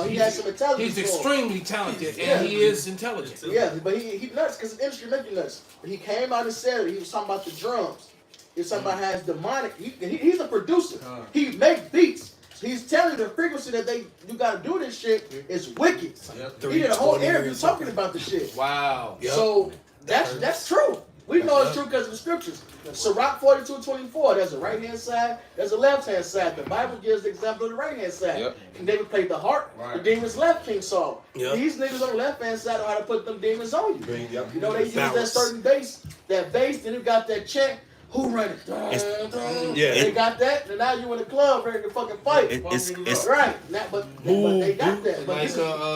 he has some intelligence. He's to him. extremely talented, and he is intelligent. Yeah, but he nuts because the industry make you nuts. He came out and said it. He was talking about the drums. He was talking about how it's demonic. He's a producer. He make beats. He's telling you the frequency that you gotta do this shit is wicked. He did a whole interview talking about the shit. Wow. So that's true. We know it's true because of the scriptures. Sirach 42:24. There's a right hand side. There's a left hand side. The Bible gives the example of the right hand side. King David played the harp. The demons left King Saul. These niggas on the left hand side know how to put them demons on you. They use that certain bass. That bass. Then you got that chant. Who run it? They got that, and now you in the club ready to fucking fight. It's right. Now, but they got that. But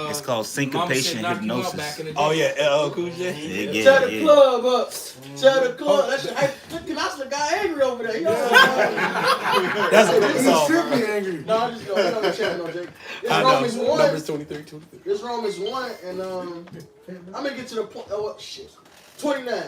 it's called syncopation hypnosis. Oh yeah, LL Cool J. Tear the club up. Tear the club. That shit. Hey, look, Canasta got angry over there. That's a good song. He should be angry. No, I'm just going to check on Jake. This Romans 1. Numbers 23. This Romans 1, and I'm gonna get to the point. Oh shit. 29.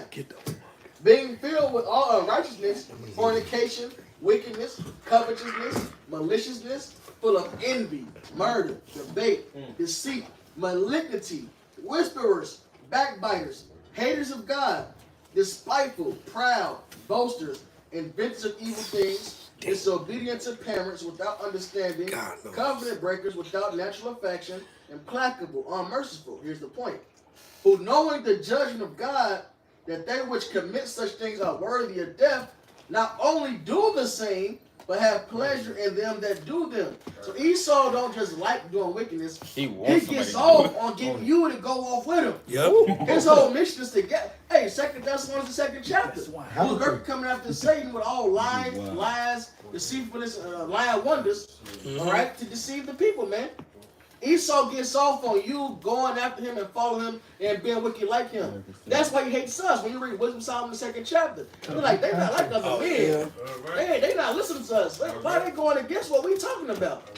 Being filled with all unrighteousness, fornication, wickedness, covetousness, maliciousness, full of envy, murder, debate, deceit, malignity, whisperers, backbiters, haters of God, despiteful, proud, boasters, inventors of evil things, disobedient to parents without understanding, covenant breakers without natural affection, implacable, unmerciful. Here's the point. Who knowing the judgment of God, that they which commit such things are worthy of death, not only do the same, but have pleasure in them that do them. So Esau don't just like doing wickedness. He gets off on getting you to go off with him. Yep. His whole mission is to get. Hey, that's the second chapter. Who's going coming after Satan with all lies, deceitfulness, lying wonders, all right, to deceive the people, man. Esau gets off on you going after him and following him and being wicked like him. That's why he hates us. When you read Wisdom Solomon, the second chapter, they're like, they not like other men. They not listening to us. Why are they going against what we talking about?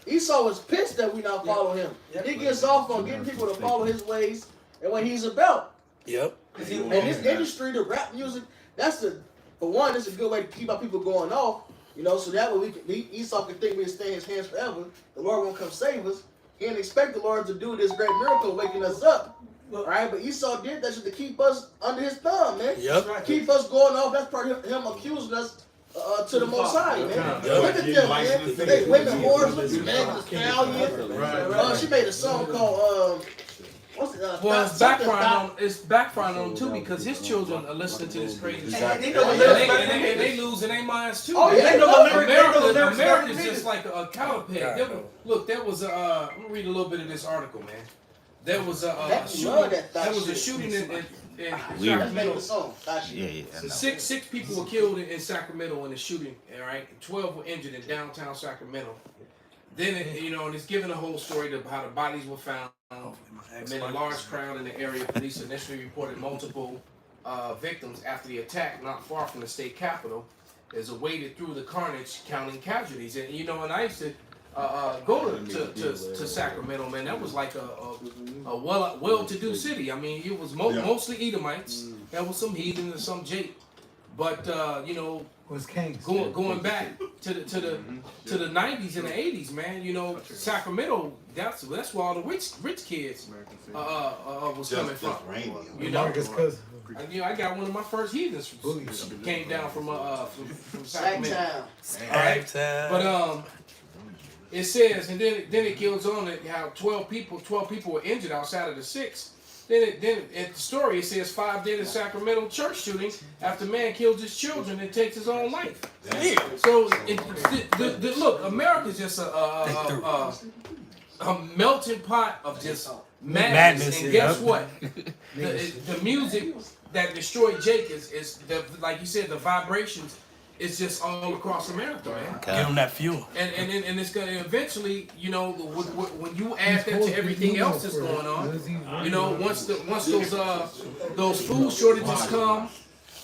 Esau was pissed that we not follow him. He gets off on getting people to follow his ways and what he's about. Yep. And this industry, the rap music, for one, it's a good way to keep our people going off. You know, so that way Esau can think we can stay in his hands forever. The Lord won't come save us. He didn't expect the Lord to do this great miracle, waking us up. Right? But Esau did that just to keep us under his thumb, man. Yep. Keep us going off. That's part of him accusing us to the Most High, man. Look at them, man. They women whores, man, the stallion. She made a song called well, it's backfiring on him too because his children are listening to this crazy shit. And they know the lyrics, and they losing their minds too. Oh, yeah, they know the lyrics. America's just like a cow peg. Look, there was I'm gonna read a little bit of this article, man. There was a shooting in Sacramento. Six people were killed in Sacramento in the shooting. All right, 12 were injured in downtown Sacramento. Then and it's given a whole story of how the bodies were found. Amid a large crowd in the area, police initially reported multiple victims after the attack not far from the state capitol. As they waded through the carnage, counting casualties. And and I used to go to Sacramento, man. That was like a well-to-do city. I mean, it was mostly Edomites. There was some heathen and some Jake, but was kings. Going back to the 90s and the 80s, man. Sacramento. That's where all the rich kids was coming from. Marcus cousin. I got one of my first heathens came down from Sacramento. All right, but it says, and then it goes on that how 12 people were injured outside of the 6. Then at the story it says 5 dead in Sacramento church shooting after man kills his children and takes his own life. Damn. So look, America's just a melting pot of just madness. And guess what? The music that destroyed Jake is like you said, the vibrations. It's just all across America, man. Give them that fuel. And it's gonna eventually, when you add that to everything else that's going on, once those food shortages come,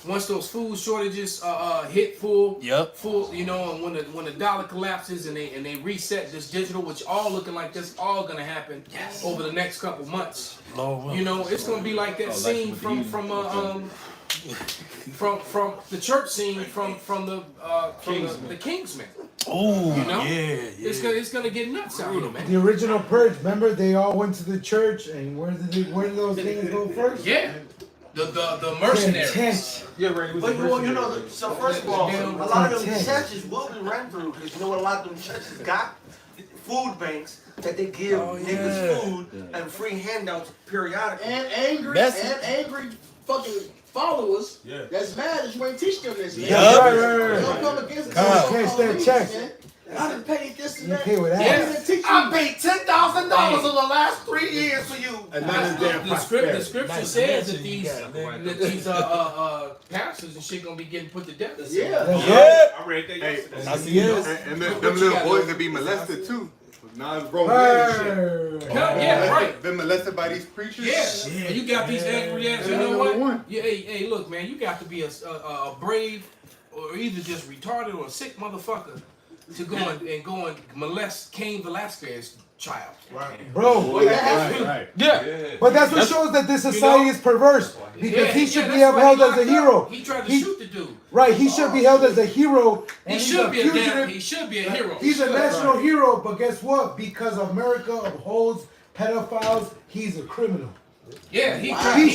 once those food shortages hit full, and when the dollar collapses and they reset this digital, which all looking like this all gonna happen over the next couple months. It's gonna be like that scene from the church scene from the Kingsman. Oh, It's gonna get nuts out here, man. The original Purge. Remember, they all went to the church, and where did those things go first? Yeah, the mercenaries. Yeah, right. But so first of all, a lot of them churches will be ran through because you know what a lot of them churches got? Food banks that they give niggas food and free handouts periodically. And angry fucking followers that's mad that you ain't teach them this. Don't come against them. I done paid this and that. I paid $10,000 in the last 3 years for you. And the scripture says that these pastors and shit gonna be getting put to death. I read that yesterday. I see and them little boys that be molested too. Now it's grown men and shit. Right. Been molested by these preachers. Yeah. You got these angry ass. You know what? Yeah. Hey, look, man. You got to be a brave or either just retarded or a sick motherfucker to go and molest Cain Velasquez's child. Right. Bro. Right. Yeah. But that's what shows that this society is perverse. Because he should be upheld as a hero. He tried to shoot the dude. Right, he should be held as a hero. He should be a hero. He's a national hero, but guess what? Because America upholds pedophiles, he's a criminal. Yeah, he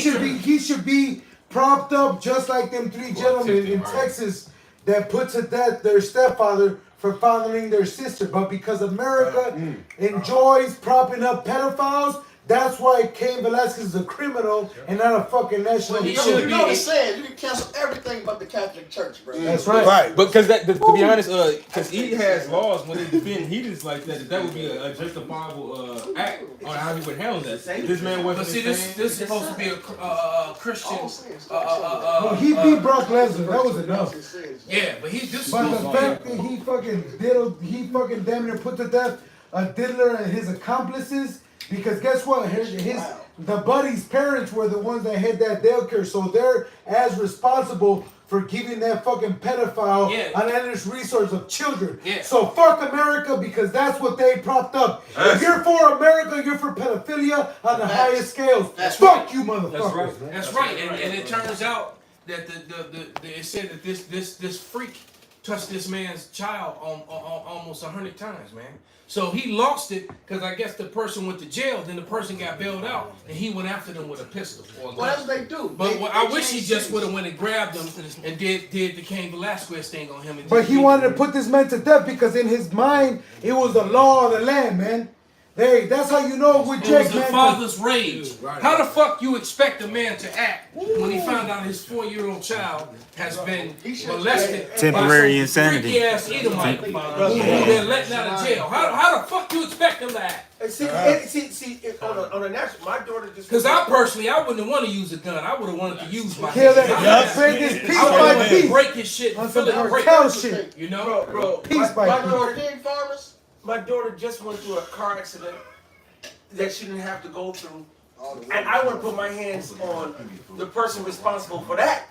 should be propped up just like them 3 gentlemen in Texas that put to death their stepfather for fathering their sister. But because America enjoys propping up pedophiles, that's why Cain Velasquez is a criminal and not a fucking national hero. You know what I'm saying? You can cancel everything but the Catholic Church, bro. That's right. Right, because to be honest, because he has laws when they defend heathens like that would be a justifiable act on how he would handle that. This man wasn't. But see, this is supposed to be a Christian. Well, he beat Brock Lesnar. That was enough. Yeah, but the fact that he fucking damn near put to death a diddler and his accomplices. Because guess what? The buddy's parents were the ones that had that daycare, so they're as responsible for giving that fucking pedophile an endless resource of children. Yeah. So fuck America because that's what they propped up. If you're for America, you're for pedophilia on the highest scales. Fuck you, motherfucker. That's right. And it turns out that it said that this freak touched this man's child on almost 100 times, man. So he lost it because I guess the person went to jail. Then the person got bailed out, and he went after them with a pistol. Or a Well, that's what they do. But They I wish he change just things. would have went and grabbed him and did the Cain Velasquez thing on him. And But just he beat wanted him. to put this man to death because in his mind it was the law of the land, man. Hey, that's how you know with It was Jake, the man. father's rage. How the fuck you expect a man to act when he found out his 4-year-old child has been molested Temporary by some insanity. freaky ass Edomite who they're letting out of jail? How the fuck you expect him to act? See, on a natural, my daughter just. Because I personally, I wouldn't want to use a gun. I would have wanted to use my Kill hand. that. Break this piece I by would piece. break his shit On and fill some it break. cartel shit. You know, Bro, Piece by my piece. daughter, Pig farmers? my daughter just went through a car accident that she didn't have to go through, and I want to put my hands on the person responsible for that.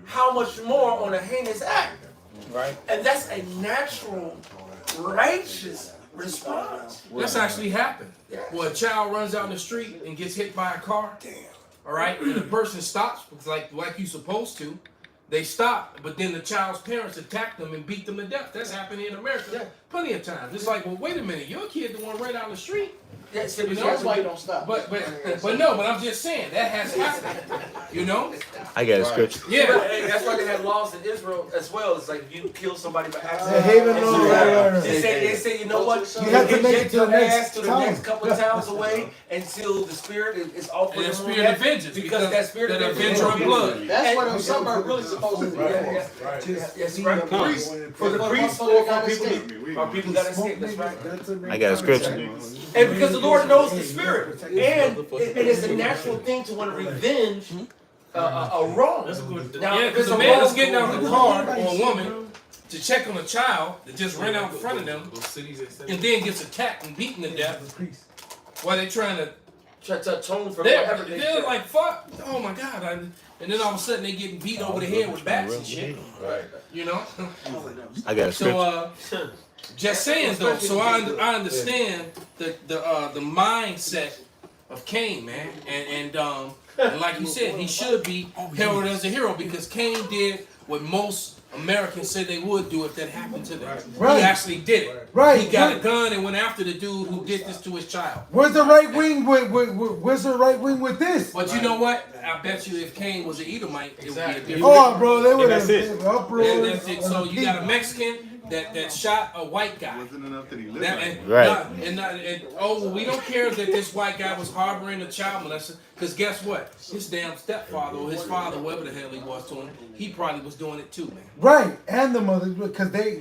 How much more on a heinous act? Right. And that's a natural, righteous response. That's actually happened. Where a child runs out in the street and gets hit by a car. Damn. All right, and the person stops like you supposed to. They stop, but then the child's parents attack them and beat them to death. That's happened in America plenty of times. It's like, well, wait a minute, your kid the one right out the street. Yeah, You know? That's why you don't stop. But I'm just saying that has happened. You know? I got a scripture. Yeah. Hey, that's why they have laws in Israel as well. It's like if you kill somebody by The accident. Haven law, right. They say, you know what? You have to make it to the your ass next to the town. next couple of towns away until the spirit is off And with that them. spirit of vengeance, because that spirit that of vengeance avenger of blood. That's what some are really supposed to do. Yes, right. For the priest or for people that escape. That's right. I got a scripture. And because the Lord knows the spirit, and it is a natural thing to want to revenge a wrong. Now, Yeah, because a man is getting out of the car or a woman to check on a child that just ran out in front of them and then gets attacked and beaten to death while they're trying to atone for whatever they they're did. like, fuck, oh my God. And then all of a sudden they getting beat over the head with bats and shit. Right. You know? I got a scripture. So, just saying though, so I understand the mindset of Cain, man. And like you said, he should be heralded as a hero because Cain did what most Americans said they would do if that happened to them. Right. He actually did it. Right. He got a gun and went after the dude who did this to his child. Where's the right wing where's the right wing with this? But you know what? I bet you if Cain was an Edomite, it would be a different. Oh, bro, they would And have that's been it. uproar. And that's it. So you got a Mexican that shot a white guy. Wasn't enough that he lived. Right. Well, we don't care that this white guy was harboring a child molester, because guess what? His damn stepfather or his father, whoever the hell he was to him, he probably was doing it too, man. Right, and the mothers, because they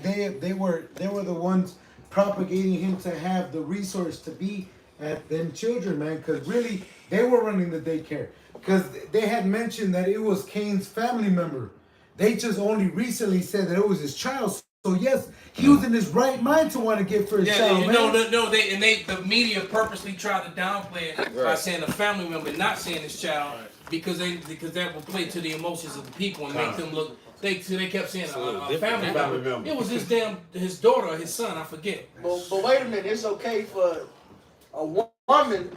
were the ones propagating him to have the resource to be at them children, man. Because really, they were running the daycare. Because they had mentioned that it was Cain's family member. They just only recently said that it was his child. So yes, he was in his right mind to want to get for his child, man. The media purposely tried to downplay it by saying a family member, not saying his child, because that will play to the emotions of the people and make them look. They kept saying a family member. It was his daughter or his son, I forget. But wait a minute, it's okay for a woman,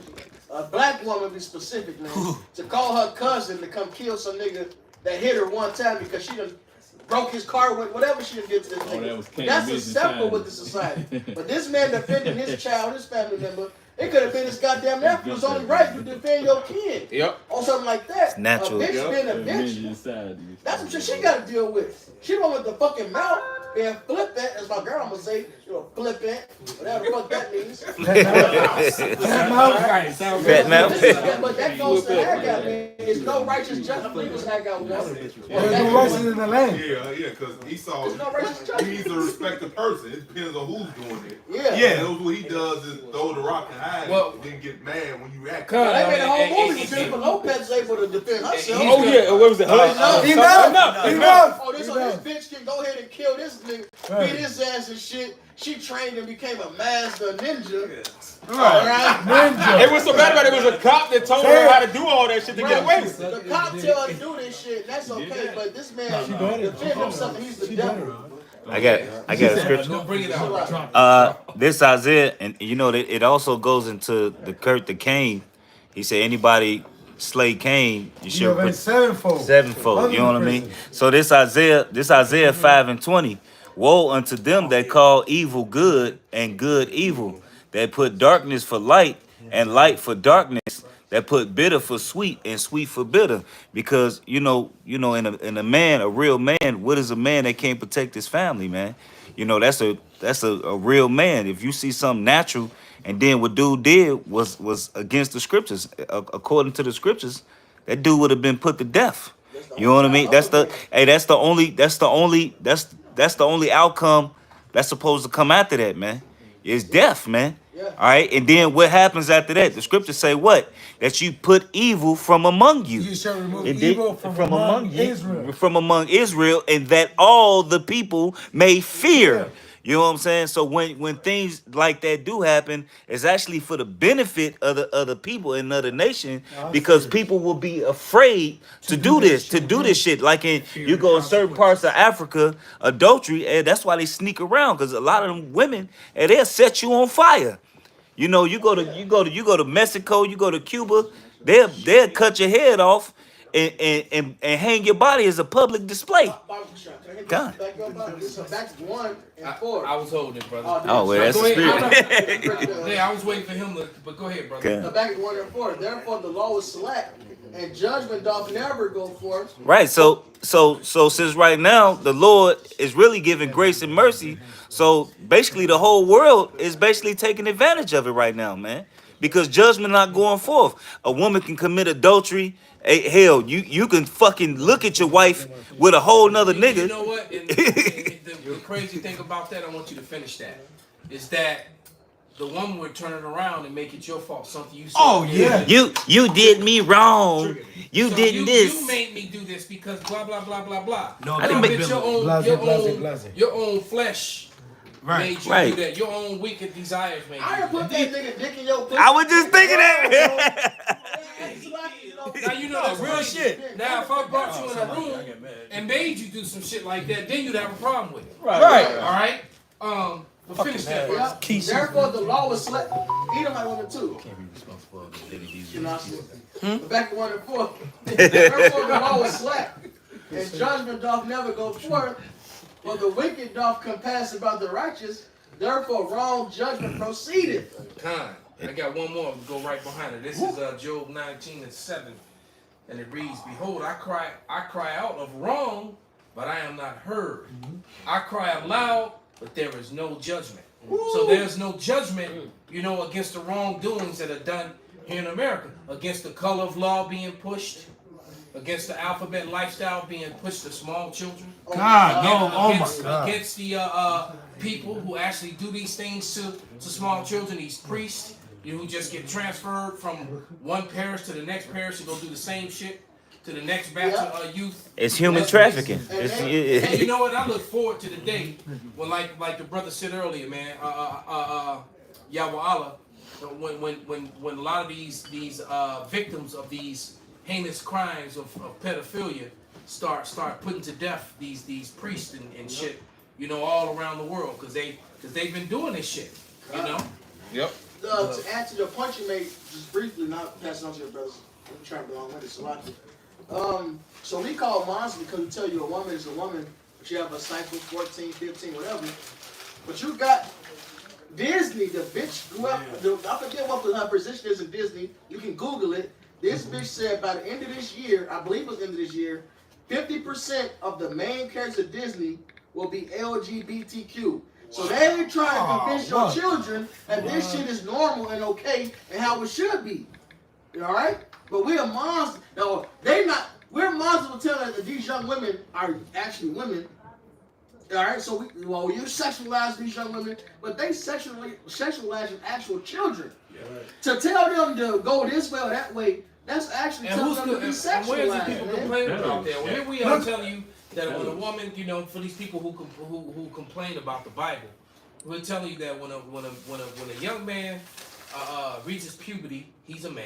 a black woman to be specific, man, to call her cousin to come kill some nigga that hit her one time because she done broke his car with whatever she done did to this nigga. That's acceptable with the society. But this man defending his child, his family member, it could have been his goddamn nephew. It's only right you defend your kid. Yep. Or something like that. It's natural. A bitch being a bitch. That's what she got to deal with. She don't want the fucking mouth being flippant, as my girl gonna say, you know, flippant, whatever the fuck that means. Fat mouth. But that goes to Haggai, man. There's no righteous judge. I believe it's Haggai 1. There's no righteous in the land. Yeah, because Esau, There's no righteous judge. he's a respected person. It depends on who's doing it. Yeah. And what he does is throw the rock and hide Well, it, then get mad when you act. They made a whole movie with Jennifer Lopez able to defend herself. Oh, yeah, what was it? Enough. Oh, this bitch can go ahead and kill this nigga, beat his ass and shit. She trained and became a master ninja. Right. Ninja. It was so bad about it. It was a cop that told her how to do all that shit to get away with it. The cop tell her to do this shit, that's okay. But this man defend himself, he's the devil. I got a scripture. Bring it out. This Isaiah, and you know, it also goes into the Cain. He said, anybody slay Cain, you You shall avenge sevenfold. sevenfold. You know what I mean? So this Isaiah 5:20. Woe unto them that call evil good and good evil, that put darkness for light and light for darkness, that put bitter for sweet and sweet for bitter. Because in a man, a real man, what is a man that can't protect his family, man? That's a real man. If you see something natural, and then what dude did was against the scriptures, according to the scriptures, that dude would have been put to death. You know what I mean? That's the only outcome that's supposed to come after that, man. Is death, man. All right, and then what happens after that? The scriptures say what? That you put evil from among you. You shall remove And evil from among Israel. From among Israel, and that all the people may fear. You know what I'm saying? So when things like that do happen, it's actually for the benefit of the people in other nation, because people will be afraid to do this shit. Like you go in certain parts of Africa, adultery, and that's why they sneak around, because a lot of them women, and they'll set you on fire. You go to Mexico, you go to Cuba, they'll cut your head off and hang your body as a public display. God. Back to 1 and 4. I was holding it, brother. Oh, well, that's the spirit. Yeah, I was waiting for him to, but go ahead, brother. Okay. Back to 1 and 4. Therefore, the law is slack, and judgment doth never go forth. Right. So since right now the Lord is really giving grace and mercy, so basically the whole world is basically taking advantage of it right now, man. Because judgment not going forth. A woman can commit adultery. Hell, you can fucking look at your wife with a whole nother nigga. You know what? And the crazy thing about that, I want you to finish that, is that the woman would turn it around and make it your fault. Something you said. Oh yeah. You did me wrong. You did this. You made me do this because blah blah blah blah blah. No, I didn't make your own flesh. Made you do that. Your own wicked desires made you. I done put that nigga dick in your pussy. I was just thinking that. Now you know that's real shit. Now if I brought you in a room and made you do some shit like that, then you'd have a problem with it. Right. All right. But finish that. Therefore, the law was slack. Edom might want it too. Back to 1 and 4. Therefore, the law was slack, and judgment doth never go forth. For the wicked doth compass about the righteous, therefore wrong judgment proceedeth. I got one more. Go right behind it. This is Job 19:7, and it reads, "Behold, I cry out of wrong, but I am not heard. I cry aloud, but there is no judgment." So there's no judgment, against the wrongdoings that are done here in America, against the color of law being pushed, against the alphabet lifestyle being pushed to small children. God, no, oh my God. Against the people who actually do these things to small children, these priests, who just get transferred from one parish to the next parish to go do the same shit to the next batch of youth. It's human trafficking. And you know what? I look forward to the day when, like the brother said earlier, man, Yahweh Allah, when a lot of these victims of these heinous crimes of pedophilia start putting to death these priests and shit, all around the world, because they've been doing this shit, Yep. To add to the point you made, just briefly, not passing on to your brothers. I'm trying to be long winded, so we call moms because we tell you a woman is a woman, but you have a cycle 14, 15, whatever. But you got Disney, the bitch, I forget what her position is in Disney. You can Google it. This bitch said by the end of this year, I believe it was the end of this year, 50% of the main characters of Disney will be LGBTQ. So they ain't trying to convince your children that this shit is normal and okay and how it should be. All right? But we're moms. No, we're moms will tell us that these young women are actually women. All right? So you sexualize these young women, but they sexualize actual children. Yeah. To tell them to go this way or that way, that's actually telling them to be sexualized. Where's the people complaining about that? Well, here we are telling you that when a woman, for these people who complain about the Bible, we're telling you that when a young man reaches puberty, he's a man,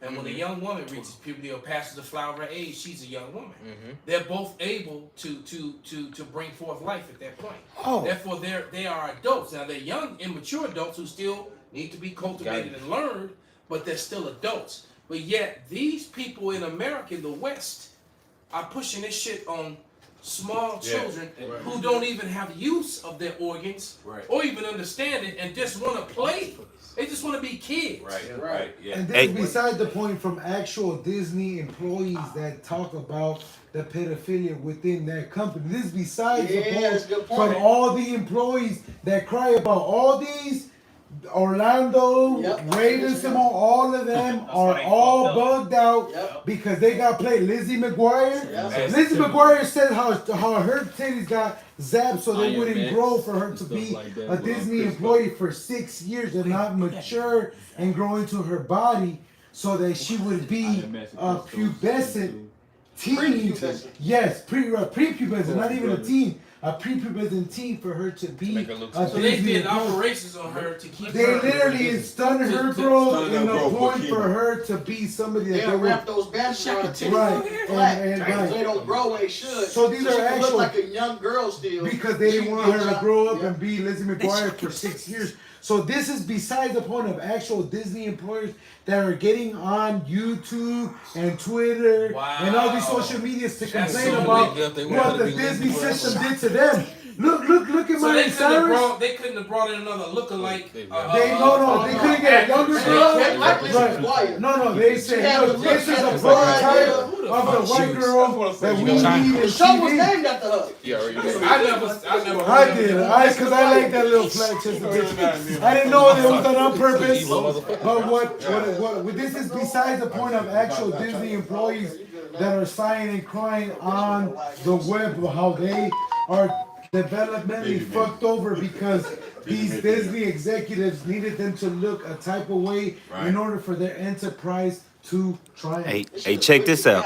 and when a young woman reaches puberty or passes the flower age, she's a young woman. They're both able to bring forth life at that point. Therefore, they are adults. Now they're young, immature adults who still need to be cultivated and learned, but they're still adults. But yet these people in America, in the West, are pushing this shit on small children who don't even have use of their organs or even understand it and just want to play. They just want to be kids. Right. And this is beside the point from actual Disney employees that talk about the pedophilia within that company. This is besides the point from all the employees that cry about all these Orlando, Raven, Simone, all of them are all bugged out because they got played. Lizzie McGuire. Lizzie McGuire said how her titties got zapped so they wouldn't grow for her to be a Disney employee for 6 years and not mature and grow into her body so that she would be a pubescent teen. Yes, prepubescent, not even a teen. A prepubescent teen for her to be a So they did operations on her to keep They her. literally stunned her growth in the point for her to be somebody that They'll wrap those bandages around titties right. so they don't grow when they should. So these are she can actual look like a young girl still. because they didn't want her to grow up and be Lizzie McGuire for 6 years. So this is beside the point of actual Disney employers that are getting on YouTube and Twitter and all these social medias to complain about what the Disney system did to them. Look at So Miley Cyrus. they couldn't have brought in another lookalike. They couldn't get a younger girl. Right. No, they said, look, this is a prototype of the white girl that we need in The show was TV. named after her. I never. I did, because I like that little flat chest bitch. I didn't know it was done on purpose. But what this is besides the point of actual Disney employees that are sighing and crying on the web of how they are developmentally fucked over because these Disney executives needed them to look a type of way in order for their enterprise to triumph. Hey, check this out.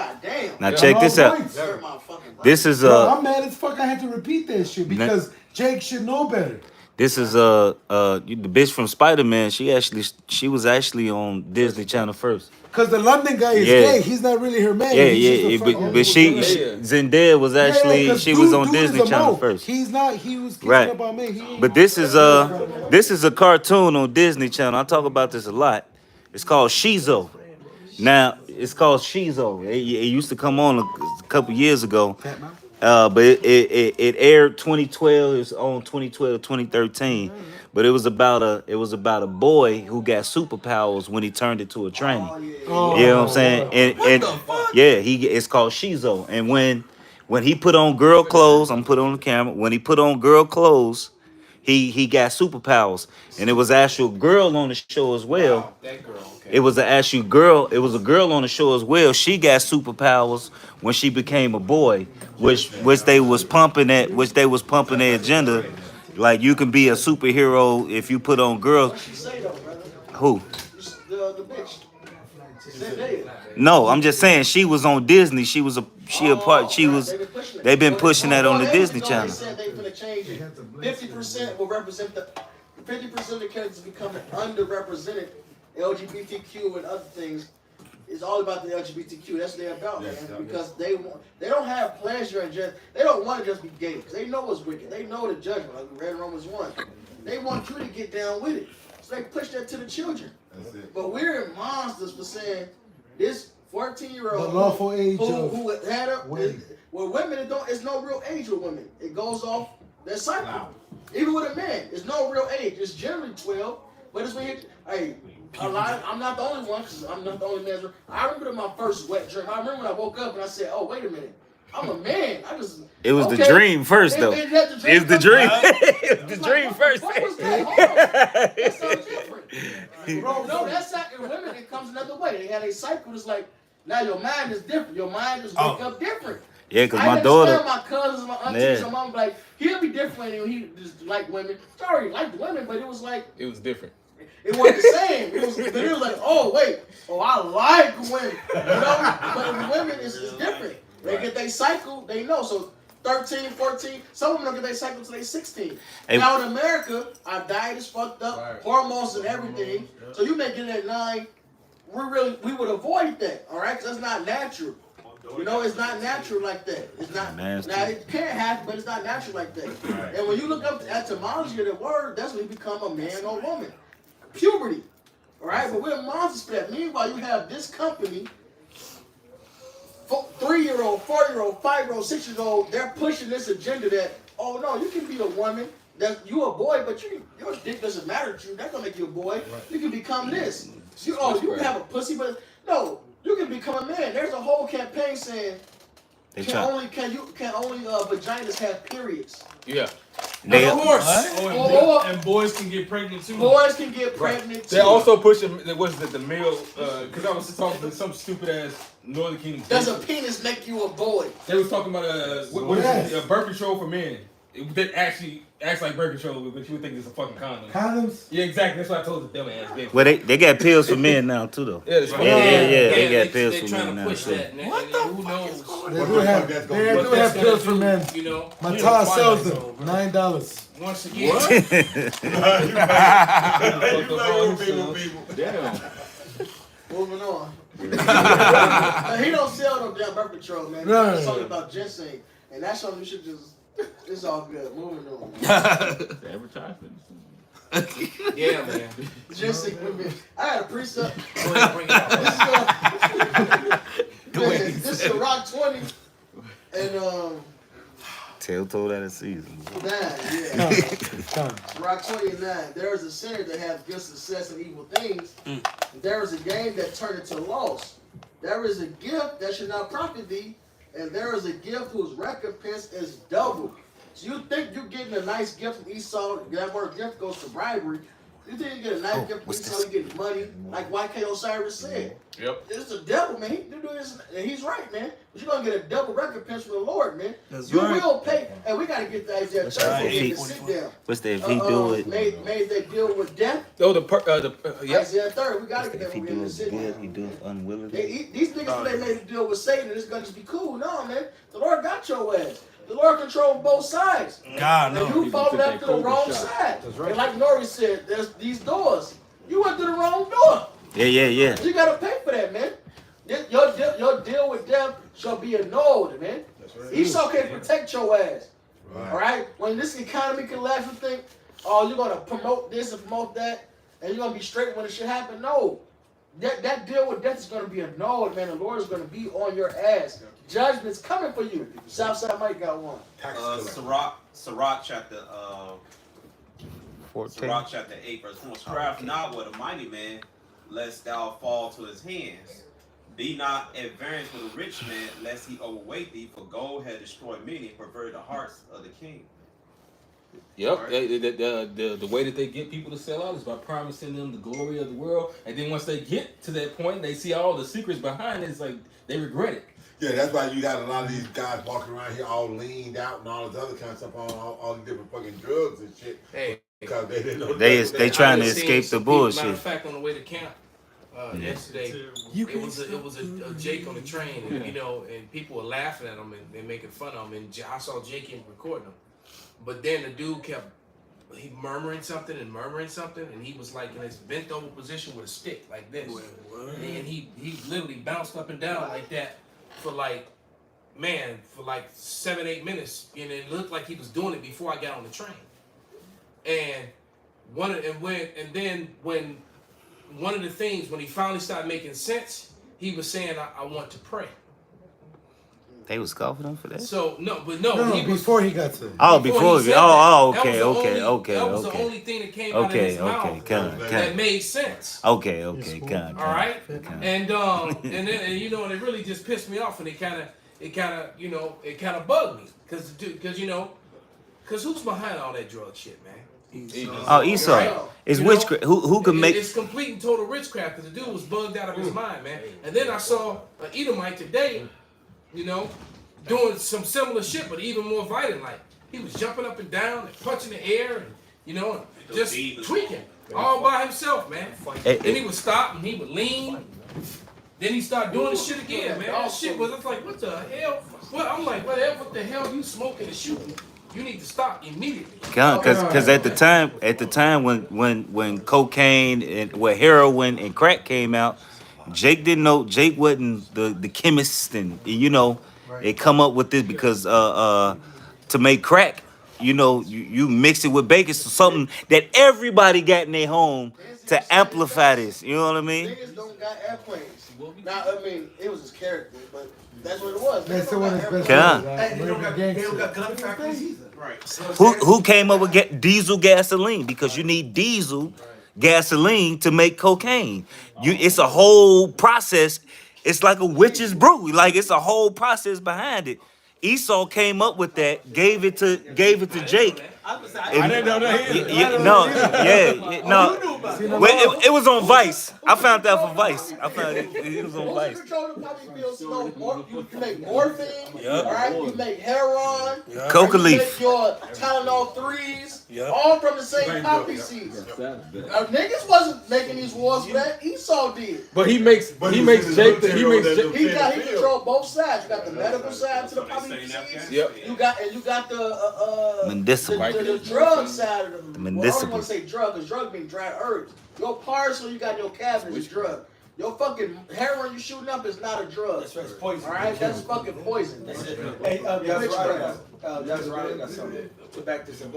Now check this out. This is I'm mad as fuck. I had to repeat that shit because Jake should know better. This is the bitch from Spider-Man. She was actually on Disney Channel first. Cause the London guy is gay. He's not really her man. But Zendaya was actually she was on Disney Channel first. He's not. He was kissing about me. But this is a cartoon on Disney Channel. I talk about this a lot. It's called Shizo. Now it's called Shizo. It used to come on a couple years ago. But it aired 2012. It was on 2012 2013. But it was about a boy who got superpowers when he turned into a tranny. You know what I'm saying? And it's called Shizo. And when he put on girl clothes, I'm gonna put it on the camera. When he put on girl clothes, he got superpowers. And it was actual girl on the show as well. Wow, that girl. Okay. It was an actual girl. It was a girl on the show as well. She got superpowers when she became a boy, which they was pumping their agenda. Like you can be a superhero if you put on girls. Who? The bitch. Zendaya. No, I'm just saying she was on Disney. They've been pushing that on the Disney Channel. They said they finna change it. 50% will represent 50% of the characters becoming underrepresented. LGBTQ and other things. It's all about the LGBTQ. That's what they're about, man. Because they don't have pleasure in just. They don't want to just be gay. Because they know it's wicked. They know the judgment. Like we read in Romans 1. They want you to get down with it. So they push that to the children. That's it. But we're monsters for saying this 14-year-old The lawful age who had a with women. It's no real age with women. It goes off their cycle. Even with a man, it's no real age. It's generally 12. But it's when you I'm not the only one because I'm not the only man. I remember my first wet dream. I remember when I woke up and I said, "Oh, wait a minute, I'm a man." It was the dream first, though. It's the dream. The dream first. What was that? Hold on. That sounds different. Bro, no, that's not in women. It comes another way. They had a cycle. It's like now your mind is different. Your mind just wake up different. Yeah, because my daughter. My cousins, my aunties, my mom, like he'll be different when he just like women. Sorry, liked women, but it was like it was different. It wasn't the same. It was like, oh wait, I like women, you know. But with women, it's different. They get their cycle, they know. So 13, 14, some women don't get their cycle until they 16. Hey. Now in America, our diet is fucked up, hormones and everything. So you make it at 9. We would avoid that, all right? Because that's not natural. You know, it's not natural like that. It's not. Nasty. Now it can happen, but it's not natural like that. And when you look up the etymology of the word, that's when you become a man or woman. Puberty. Right? But we're monsters for that. Meanwhile, you have this company, 3-year-old, 4-year-old, 5-year-old, 6-year-old, they're pushing this agenda that, oh no, you can be a woman, that you a boy, but your dick doesn't matter to you. That's gonna make you a boy. Right. You can become this. You can have a pussy, but no, you can become a man. There's a whole campaign saying can only vaginas have periods. Yeah. Of course. And boys can get pregnant too. Boys can get pregnant too. They also pushing, what's it, the male, because I was just talking to some stupid ass Northern Kingdom. Does a penis make you a boy? They was talking about what is it, birth control for men. It actually acts like birth control, but you would think it's a fucking condom. Condoms? Yeah, exactly. That's what I told the dumb ass bitch. Well, they got pills for men now too, though. Yeah, they got pills for men now. What the Who knows? They do have pills for men. You know, Matar sells them. $9. Once again. Damn. Moving on. He don't sell no damn birth control, man. No. He's talking about ginseng, and that's something you should just. It's all good. Moving on. Advertisement. Yeah, man. Ginseng women. I had a precept. Go ahead, bring it up. This is Rock 20, and Telltale that a season. 9, Rock 20 and 9. There is a sinner that has good success and evil things. There is a gain that turned into loss. There is a gift that should not profit thee, and there is a gift whose recompense is double. So you think you're getting a nice gift from Esau? That word gift goes to bribery. You think you get a nice gift from Esau? You get money, like YK Osiris said. Yep. It's the devil, man. He do this, and he's right, man. But you're gonna get a double recompense from the Lord, man. That's you right. will pay, and we gotta get that Isaiah 30 to sit down. What's that? If he do it, Made they deal with death. Oh, yep. Isaiah 30, we gotta get if that he over do here to it sit good, down. he do it unwillingly. These niggas they made a deal with Satan, and it's gonna just be cool. No, man. The Lord got your ass. The Lord controls both sides. God, no. And you followed after the wrong side. That's right. And like Nori said, there's these doors. You went to the wrong door. Yeah. You gotta pay for that, man. Your deal with death shall be annulled, man. Right. Esau can't protect your ass. All right? When this economy collapse, you think, oh, you're gonna promote this and promote that, and you're gonna be straight when it should happen. No. That deal with death is gonna be annulled, man. The Lord is gonna be on your ass. Judgment's coming for you. Southside Mike got one. Sirach chapter 14. Sirach chapter 8 verse 4. Strive not with a mighty man, lest thou fall to his hands. Be not at variance with a rich man, lest he overweight thee. For gold had destroyed many, perverted the hearts of the king. Yep, Right. the way that they get people to sell out is by promising them the glory of the world, and then once they get to that point, they see all the secrets behind it. It's like they regret it. Yeah, that's why you got a lot of these guys walking around here all leaned out and all this other kind of stuff on all these different fucking drugs and shit. Hey, because they didn't know They trying to I just escape seen the some people, bullshit. Matter of fact, on the way to camp yesterday, it was a Jake on the train, and you know, and people were laughing at him and making fun of him, and I saw Jake recording him, but then the dude kept murmuring something, and he was like in this bent over position with a stick like this, and he literally bounced up and down like that for like 7-8 minutes, and it looked like he was doing it before I got on the train. And one of the things when he finally started making sense, he was saying, "I want to pray." They was scoffing him for that. So no, No, before he got to it. Oh, before he he said oh, that, okay. That was the only thing that came out of his mouth that made sense. Okay, all right, and then you know, and it really just pissed me off, and it kind of bugged me, because who's behind all that drug shit, man? Esau. Right? It's witchcraft. Who can make? It's complete and total witchcraft, because the dude was bugged out of his mind, man. And then I saw an Edomite today, you know, doing some similar shit, but even more violent. Like he was jumping up and down and punching the air, and you know, just tweaking all by himself, man. Then he would stop and he would lean. Then he started doing the shit again, man. That shit was, it's like, what the hell? Well, I'm like, what the hell you smoking and shooting? You need to stop immediately. Because at the time when cocaine and heroin and crack came out, Jake didn't know. Jake wasn't the chemist, and you know, they come up with this because to make crack, you know, you mix it with bacon, so something that everybody got in their home to amplify this. You know what I mean? Niggas don't got airplanes. Now, I mean, it was his character, but that's what it was. That's the one that's best. Yeah. Hey, they don't got gun factories either. Right. Who came up with diesel gasoline? Because you need diesel gasoline to make cocaine. It's a whole process. It's like a witch's brew. Like it's a whole process behind it. Esau came up with that, gave it to Jake. I didn't know that either. No. Well, it was on Vice. I found that from Vice. I found it was on Vice. You make morphine, Yep. all right? You make heroin, Coca you leaf. make your Tylenol 3s, Yep. all from the same poppy seeds. Niggas wasn't making these wars for that. Esau did. But he makes Jake. He controlled both sides. You got the medical side to the poppy seeds. Yep. You got the Medicinal. the drug side of them. Well, I don't Medicinal. want to say drug, because drug means dry herbs. Your parcel you got in your cabinet is drug. Your fucking heroin you shooting up is not a drug. That's right, it's poison. All right, that's fucking poison. Hey, that's right. That's right. That's something. To back this up,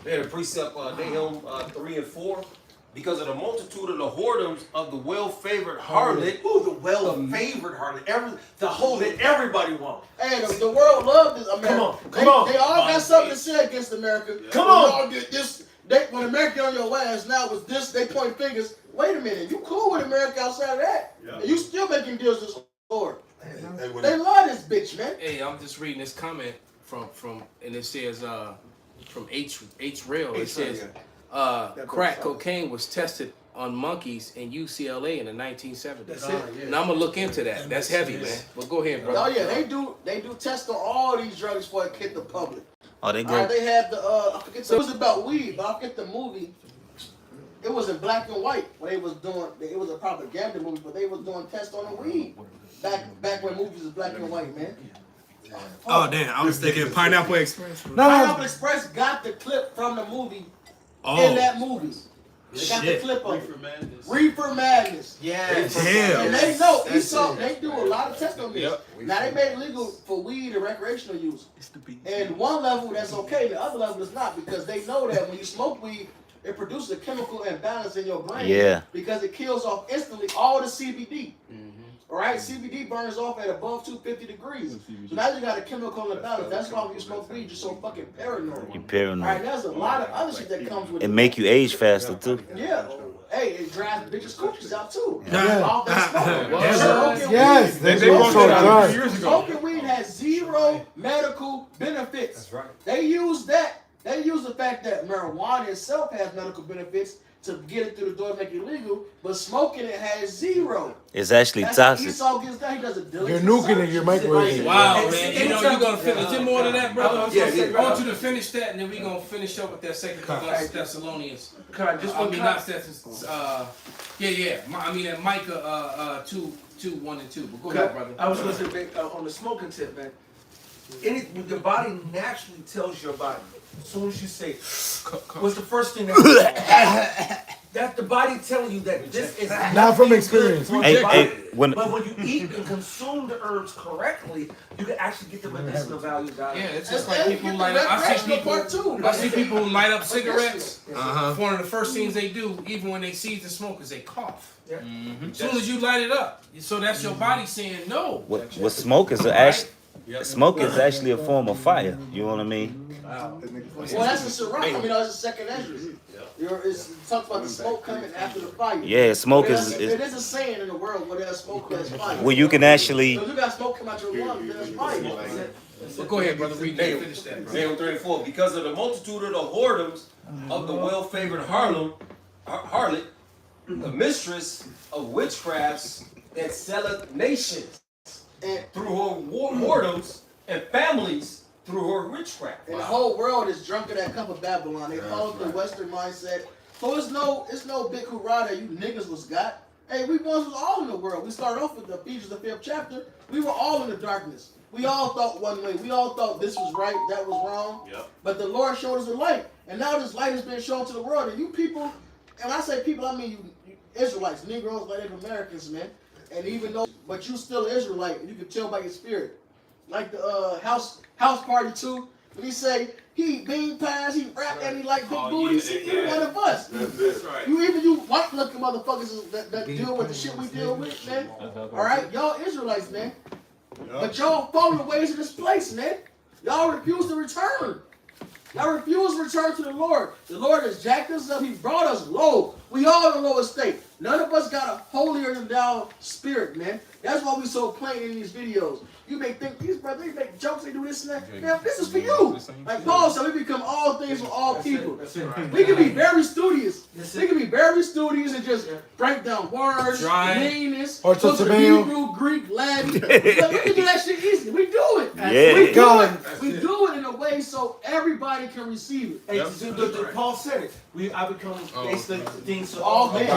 they had a precept, Nahum 3 and 4. Because of the multitude of the whoredoms of the well-favored harlot, the well-favored harlot, the whole that everybody wants. Hey, the world loved this America. Come on. They all got something to say against America. Come When on. y'all did this, when America on your ass now was this, they point fingers. Wait a minute, you cool with America outside of that? And you still making deals with the Lord. They love this bitch, man. Hey, I'm just reading this comment from and it says from H Rail. It says crack cocaine was tested on monkeys in UCLA in the 1970s. That's it. And I'm gonna look into that. That's heavy, man. But go ahead, brother. Oh yeah, they do tests on all these drugs before it hit the public. Oh, they All right, go. they had the I forget. It was about weed, but I forget the movie. It was in black and white when they was doing. It was a propaganda movie, but they was doing tests on the weed back when movies was black and white, man. Oh damn! I was thinking Pineapple Express. Pineapple Express got the clip from the movie in that movie. They got the clip of it. Reefer Madness. Yes. Damn. And they know Esau. They do a lot of tests on this. Now they made it legal for weed and recreational use. And one level that's okay, the other level is not, because they know that when you smoke weed, it produces a chemical imbalance in your brain. Yeah. Because it kills off instantly all the CBD. All right, CBD burns off at above 250 degrees. So now you got a chemical imbalance. That's why when you smoke weed, you're so fucking paranoid. You All right, paranoid. there's a lot of other shit that comes with It make you age faster too. Yeah. Hey, it drives bitches' coochies out too. Yeah. All that smoke. Yes, Smoking they brought that out weed- years ago. Smoking weed has zero medical benefits. That's right. They use that. They use the fact that marijuana itself has medical benefits to get it through the door and make it legal, but smoking it has zero. It's actually That's toxic. Esau gets that. He does a diligent You're nuking it, you're microwaving. Wow, man. You know, you're going to finish. Is there more than that, brother? Yeah. I want you to finish that, and then we're going to finish up with that second Thessalonians. Not Thessalonians. Micah 2:1 and 2. But go ahead, brother. I was going to say, on the smoking tip, man. Your body naturally tells your body. As soon as you say, what's the first thing that's the body telling you that this is Not from experience. good for Hey, your body. hey, when- But when you eat and consume the herbs correctly, you can actually get the medicinal values out of Yeah, it. it's just like people who light up. I see people who light up cigarettes. One of the first things they do, even when they see the smoke, is they cough. As soon as you light it up, so that's your body saying no. What smoke is smoke is actually a form of fire. You know what I mean? Well, that's a Sirach. I mean, that's a second entrance. It talks about the smoke coming after the fire. Yeah, smoke It is is a saying in the world where there's smoke, there's fire. well, you can actually. So if you got smoke come out your lungs, there's fire. So go ahead, brother. Read that. Finish that. Bro. Nahum 3 and 4. Because of the multitude of the whoredoms of the well-favored harlot, the mistress of witchcrafts that selleth nations through her whoredoms and families through her witchcraft. And the whole world is drunk in that cup of Babylon. They follow the Western mindset. So it's no big hurrah that you niggas was got. Hey, we once was all in the world. We started off with the Ephesians, the 5th chapter. We were all in the darkness. We all thought one way. We all thought this was right, that was wrong. Yep. But the Lord showed us the light. And now this light has been shown to the world. And you people, and when I say people, I mean you Israelites, Negroes, Native Americans, man. And even though, but you still an Israelite, and you can tell by your spirit. Like the house party too. When he say he eat bean pies, he rap and he like big booties, he one of us. That's right. You white looking motherfuckers that deal with the shit we deal with, man. Alright, y'all Israelites, man. But y'all follow the ways of this place, man. Y'all refuse to return. Y'all refuse to return to the Lord. The Lord has jacked us up. He brought us low. We all in the lowest state. None of us got a holier than thou spirit, man. That's why we so plain in these videos. You may think these brothers, they make jokes, they do this and that. Man, this is for you. Like Paul said, we become all things for all people. We can be very studious. We can be very studious and just break down words, meanings, or Hebrew, Greek, Latin. We can do that shit easy. We do it. Yeah. We do it in a way so everybody can receive it. Hey, Paul said it. I become basically things for all men.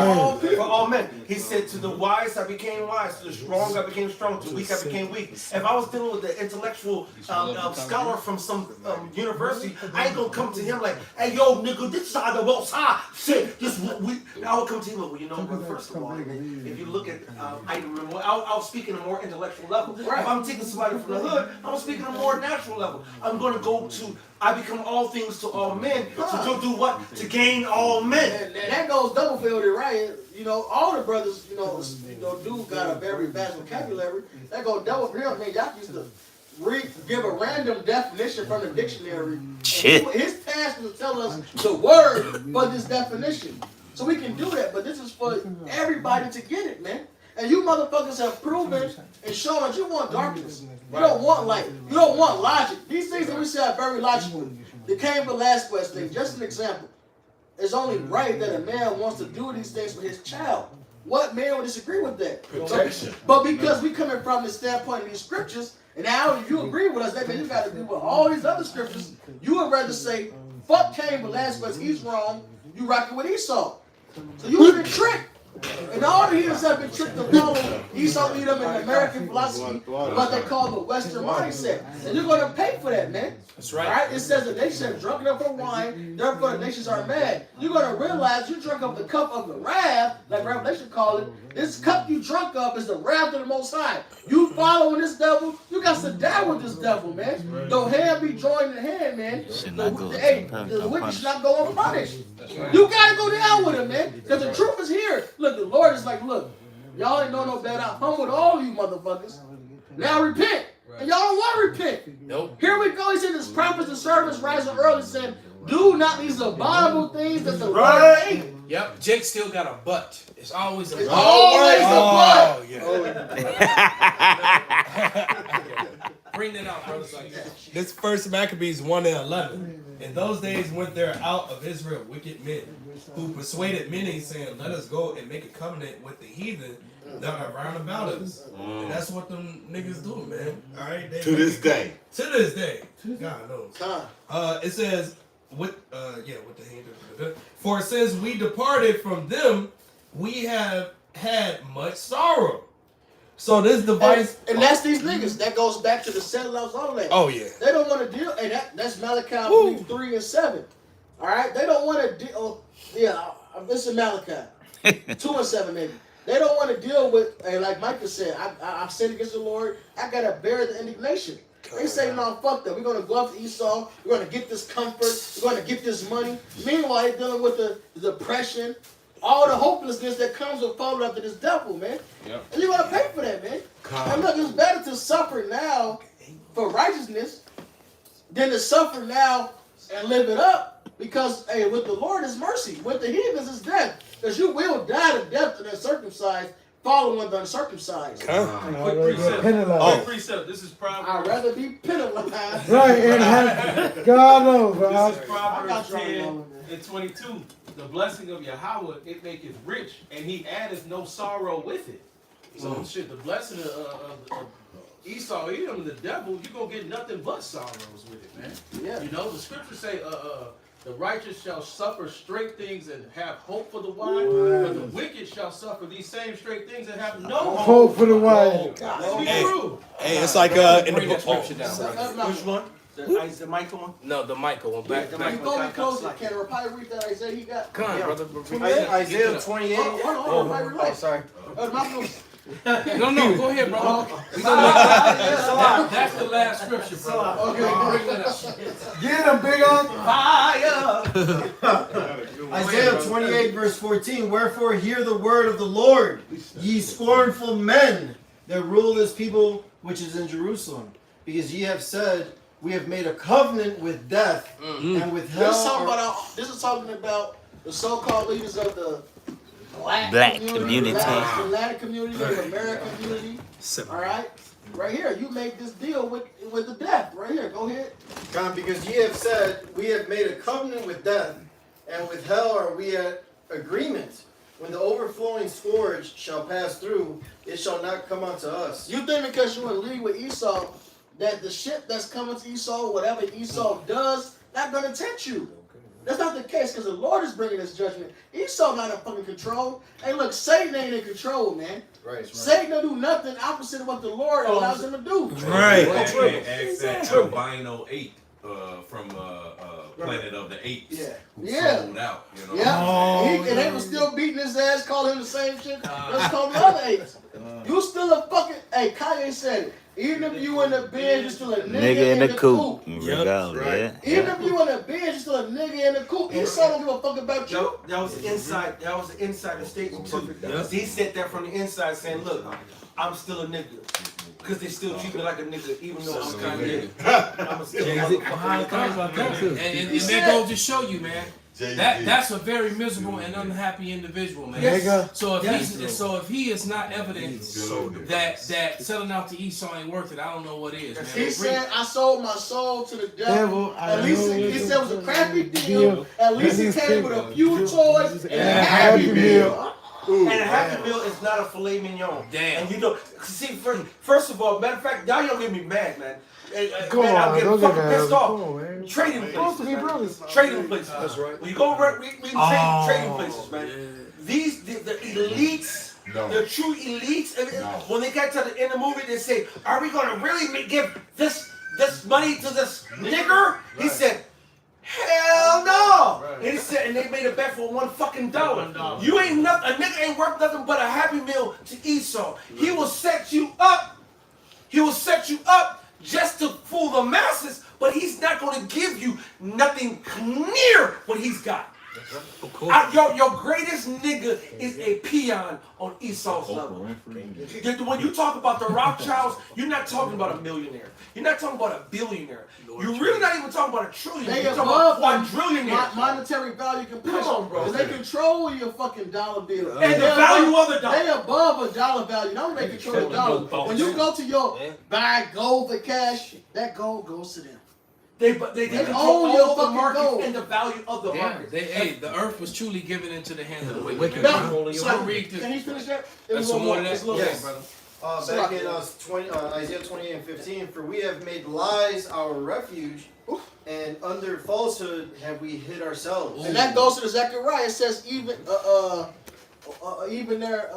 For all men. He said, to the wise I became wise, to the strong I became strong, to the weak I became weak. If I was dealing with an intellectual scholar from some university, I ain't gonna come to him like, hey, yo, nigga, this is how the most high shit. I would come to him like, well, you know what, first of all, if you look at I'll speak in a more intellectual level. If I'm taking somebody from the hood, I'm speaking on a more natural level. I'm gonna go to, I become all things to all men. To do what? To gain all men. And that goes double fielded, right? You know, all the brothers, dude got a very vast vocabulary. That goes double for him. Man, y'all used to give a random definition from the dictionary. Shit. His task is to tell us the word for this definition. So we can do that, but this is for everybody to get it, man. And you motherfuckers have proven and shown that you want darkness. You don't want light. You don't want logic. These things that we say are very logical. The Cain Velasquez thing, just an example. It's only right that a man wants to do these things for his child. What man would disagree with that? Protection. But because we coming from the standpoint of these scriptures, and now if you agree with us, that means you got to agree with all these other scriptures. You would rather say, fuck Cain Velasquez, he's wrong. You rocking with Esau. So you've been tricked. And all the heathens have been tricked to follow Esau Edom and American philosophy, what they call the Western mindset. And you're going to pay for that, man. That's right. All right? It says the nations have drunk enough of wine, therefore the nations are mad. You're going to realize you drunk of the cup of the wrath, like Revelation call it. This cup you drunk of is the wrath of the Most High. You following this devil, you got to die with this devil, man. Though hand be joined in hand, man. The wicked should not go unpunished. You got to go down with him, man. Because the truth is here. Look, the Lord is like, look, y'all ain't know no better. I humbled all you motherfuckers. Now repent. And y'all don't want to repent. Nope. Here we go. He said his prophets and servants rising early saying, do not these abominable things that the Lord hate. Yep, Jake still got a butt. It's always a butt. Always a butt. Oh, yeah. Bring that out, brothers. This first Maccabees 1:11. In those days went there out of Israel wicked men, who persuaded many, saying, let us go and make a covenant with the heathen that are round about us. And that's what them niggas do, man. All right. To this day. To this day. God knows. It says, with the heathen. For since we departed from them, we have had much sorrow. So this device, and that's these niggas. That goes back to the settlers, all that. Oh yeah. They don't want to deal. And that's Malachi, I believe, 3 and 7. All right. They don't want to deal. Yeah, this is Malachi 2 and 7 maybe. They don't want to deal with. And like Micah said, I've sinned against the Lord. I gotta bear the indignation. They say, no, fuck that. We're gonna go after Esau. We're gonna get this comfort. We're gonna get this money. Meanwhile, they're dealing with the depression. All the hopelessness that comes with following after this devil, man. Yep. And you're going to pay for that, man. And look, it's better to suffer now for righteousness than to suffer now and live it up. Because, hey, with the Lord is mercy. With the heathens is death. Because you will die to death to the circumcised following the uncircumcised. Quick precept. Precept. This is Proverbs. I'd rather be penalized. Right, and God knows, bro. This is Proverbs 10 and 22. The blessing of Yahweh, it maketh rich, and he addeth no sorrow with it. So shit, the blessing of Esau, Edom, and the devil, you're going to get nothing but sorrows with it, man. Yeah. You know, the scriptures say, the righteous shall suffer straight things and have hope for the wise, but the wicked shall suffer these same straight things and have no hope for the wise. Hey, it's like in bring the that scripture down. Right? Which one? The Micah one? No, the Micah one. Back. Before we close it, can Rapai read that Isaiah he got? Come on, brother. Isaiah 28. Hold on, Rapai, relax. sorry. No, go ahead, bro. That's the last scripture, bro. Okay. Bring it up. Get him, big on. Isaiah 28 verse 14. Wherefore hear the word of the Lord, ye scornful men that rule this people which is in Jerusalem. Because ye have said, we have made a covenant with death and with hell. This is talking about the so-called leaders of the black community. the Latin community, the American community. All right, right here, you made this deal with the death. Right here, go ahead. God, because ye have said, we have made a covenant with death, and with hell are we at agreement. When the overflowing scourge shall pass through, it shall not come unto us. You think because you're in league with Esau, that the shit that's coming to Esau, whatever Esau does, not gonna tempt you. That's not the case, because the Lord is bringing this judgment. Esau not in fucking control. Hey, look, Satan ain't in control, man. Right. Satan don't do nothing opposite of what the Lord allows him to do. Right. Ask that albino ape from Planet of the Apes who sold out. You know? Yeah. And they was still beating his ass, calling him the same shit. Let's call the other apes. You still a fucking... Hey, Kanye said it. Even if you in the bed, you're still a nigga in the coop. Regardless, Even if you in the bed, you're still a nigga in the coop. Esau don't give a fuck about you. That was the inside. That was the insider statement too. He said that from the inside, saying, "Look, I'm still a nigga." Because they still treat me like a nigga, even though I'm kind of nigga. I'm still a nigga. And that goes to show you, man. That's a very miserable and unhappy individual, man. Yes. So if he is not evidence that selling out to Esau ain't worth it, I don't know what is, man. He said, "I sold my soul to the devil." At least he said it was a crappy deal. At least he came with a few toys and a happy meal. And a happy meal is not a filet mignon. Damn. And you know, see, first of all, matter of fact, y'all don't get me mad, man. Come Man, I'm on, getting don't get fucking mad. pissed Come off. on, man. Trading places, to be man. brothers. Trading places. That's right. When you go trading places, man. These the elites, the true elites. When they got to the end of the movie, they say, "Are we gonna really give this money to this nigger?" He said, "Hell no!" And he said, and they made a bet for $1 You ain't nothing. A nigga ain't worth nothing but a happy meal to Esau. He will set you up. He will set you up just to fool the masses, but he's not going to give you nothing near what he's got. Your greatest nigga is a peon on Esau's level. When you talk about the Rothschilds, you're not talking about a millionaire. You're not talking about a billionaire. You're really not even talking about a trillionaire. They You're talking about above quadrillionaires. monetary value comparison. Come on, bro. Because they control your fucking dollar bill. And the value of the dollar. They above a dollar value. Don't they control the dollar. When you go to your buy gold for cash, that gold goes to them. They control own your all the fucking market gold. and the value of the market. The earth was truly given into the hand of the wicked. No, Can you finish that? That's some more of that. Yes. brother. Back in Isaiah 28 and 15, for we have made lies our refuge, and under falsehood have we hid ourselves. And that goes to the Zechariah. It says even their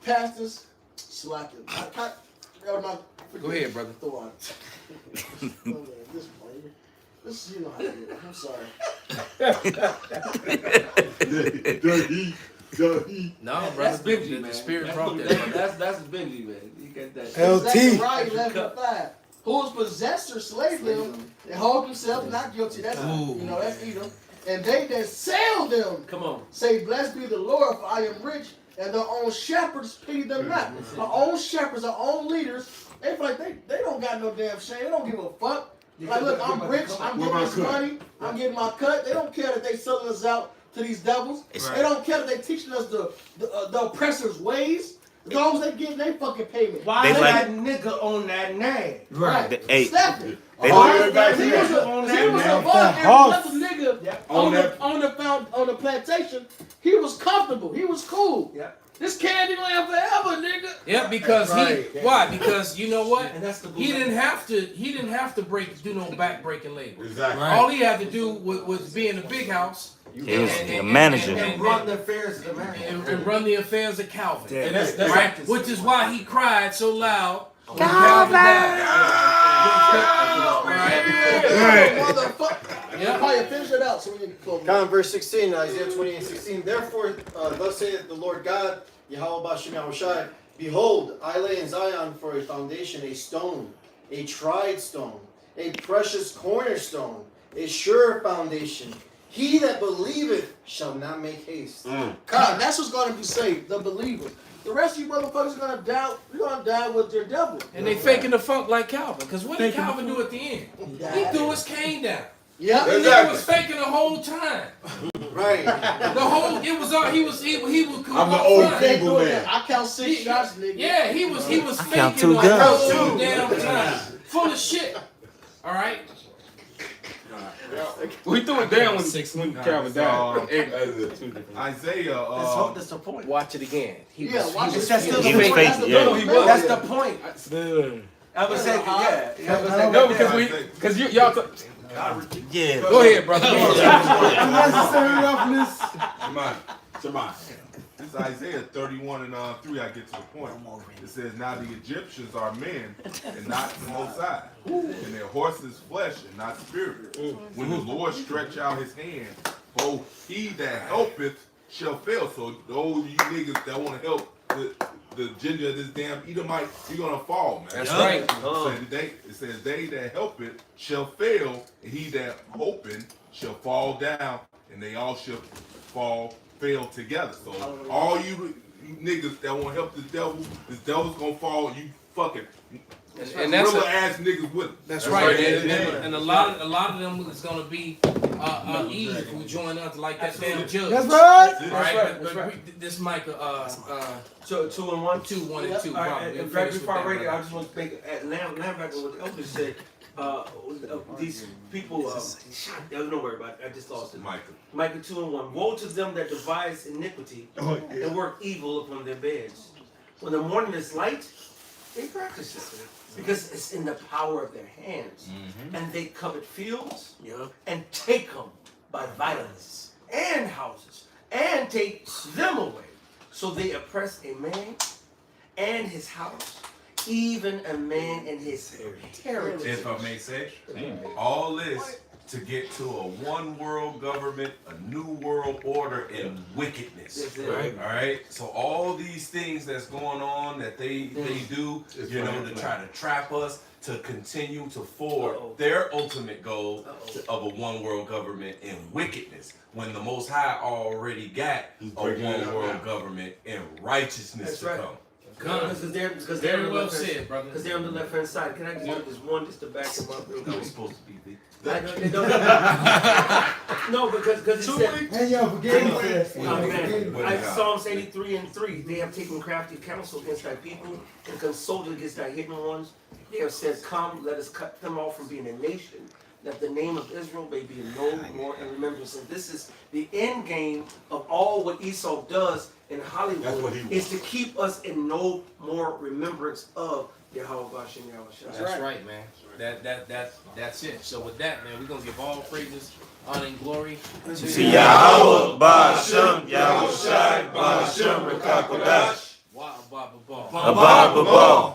pastors slacking. Go ahead, brother. This you know how to do it. I'm sorry. No, brother. That's Benji, man. The spirit brought that. That's Benji, man. You get that. Zechariah 11:5. Whose possessor slaved them and hold themselves not guilty. That's that's Edom. And they that sell them, come on, say, "Blessed be the Lord, for I am rich." And their own shepherds pity them not. Our own shepherds, our own leaders, they feel like they don't got no damn shame. They don't give a fuck. Like, look, I'm rich. I'm getting this money. I'm getting my cut. They don't care that they selling us out to these devils. They don't care that they teaching us the oppressor's ways. As long as they getting their fucking payment. Why that nigga on that name? Right. Hey. They He was above every other nigga on the plantation. He was comfortable. He was cool. Yeah. This Candyland forever, nigga. Yeah, because why? Because you know what? And that's the he didn't have to do no back-breaking labor. Exactly. All he had to do was be in the big house. He was the manager. And run the affairs of the man. And run the affairs of Calvin. And that's right? Which is why he cried so loud when Calvin died. Right. Finish it out so we can close. Verse 16, Isaiah 28:16. Therefore, thus saith the Lord God, Yahweh Bashem Yahushai, Behold, I lay in Zion for a foundation, a stone, a tried stone, a precious cornerstone, a sure foundation. He that believeth shall not make haste. God, that's what's gonna be saved, the believers. The rest of you motherfuckers are gonna doubt. You're gonna die with your devil. And they faking the funk like Calvin. Because what did Calvin do at the end? He threw his cane down. Yeah, He was faking the whole time. Right. The whole he was he would come I'm the up old front. people man. I count 6 shots, nigga. Yeah, he was count faking 2 the guns. whole damn time. Full of shit. All right. We threw it down when Calvin died. Isaiah. That's the point. Watch it again. He was faking. He was faking. No, he was. That's the point. I was saying, No, because y'all. Yeah. Go ahead, brother. Unnecessary roughness. Shemai. This is Isaiah 31 and 3. I get to the point. It says, "Now the Egyptians are men and not the Most High, and their horses flesh and not spirit. When the Lord stretch out his hand, both he that helpeth shall fail." So those you niggas that want to help the ginger of this damn Edomite, you're gonna fall, man. That's right. It says, "They that help it shall fail, and he that hoping shall fall down, and they all shall fail together." So all you niggas that want to help this devil's gonna fall. You fucking And that's gorilla ass niggas with him. That's right. And a lot of them is gonna be Eve who join us like that damn judge. That's right. That's right. This Micah 2 and 1. 2, 1 and 2. All right, and right before I read it, I just want to make land back on what the elder said. These people, don't worry about it. I just lost it. Micah 2 and 1. Woe to them that devise iniquity and work evil upon their beds. When the morning is light, they practice it because it's in the power of their hands. And they covet fields and take them by violence and houses and take them away. So they oppress a man and his house, even a man and his heritage. If I may say, all this to get to a one world government, a new world order, and wickedness. Right. All right. So all these things that's going on that they do, you know, to try to trap us to continue to forward their ultimate goal of a one world government and wickedness. When the Most High already got a one world government and righteousness to come. Because they're Very well said, brother. Because they're on the left hand side. Can I just get this one just to back them up? That was supposed to be big. No, because it said. Hey, yo, forget it. Psalms 83 and 3. They have taken crafty counsel against thy people and consulted against thy hidden ones. They have said, "Come, let us cut them off from being a nation, that the name of Israel may be no more in remembrance." And this is the end game of all what Esau does in Hollywood, is to keep us in no more remembrance of Yahweh Bashem Yahweh. That's right, man. That's it. So with that, man, we're gonna give all praises, honor, and glory to Yahweh Bashem Yahweh Shai Bashem Rekakodash. Wow, Abba.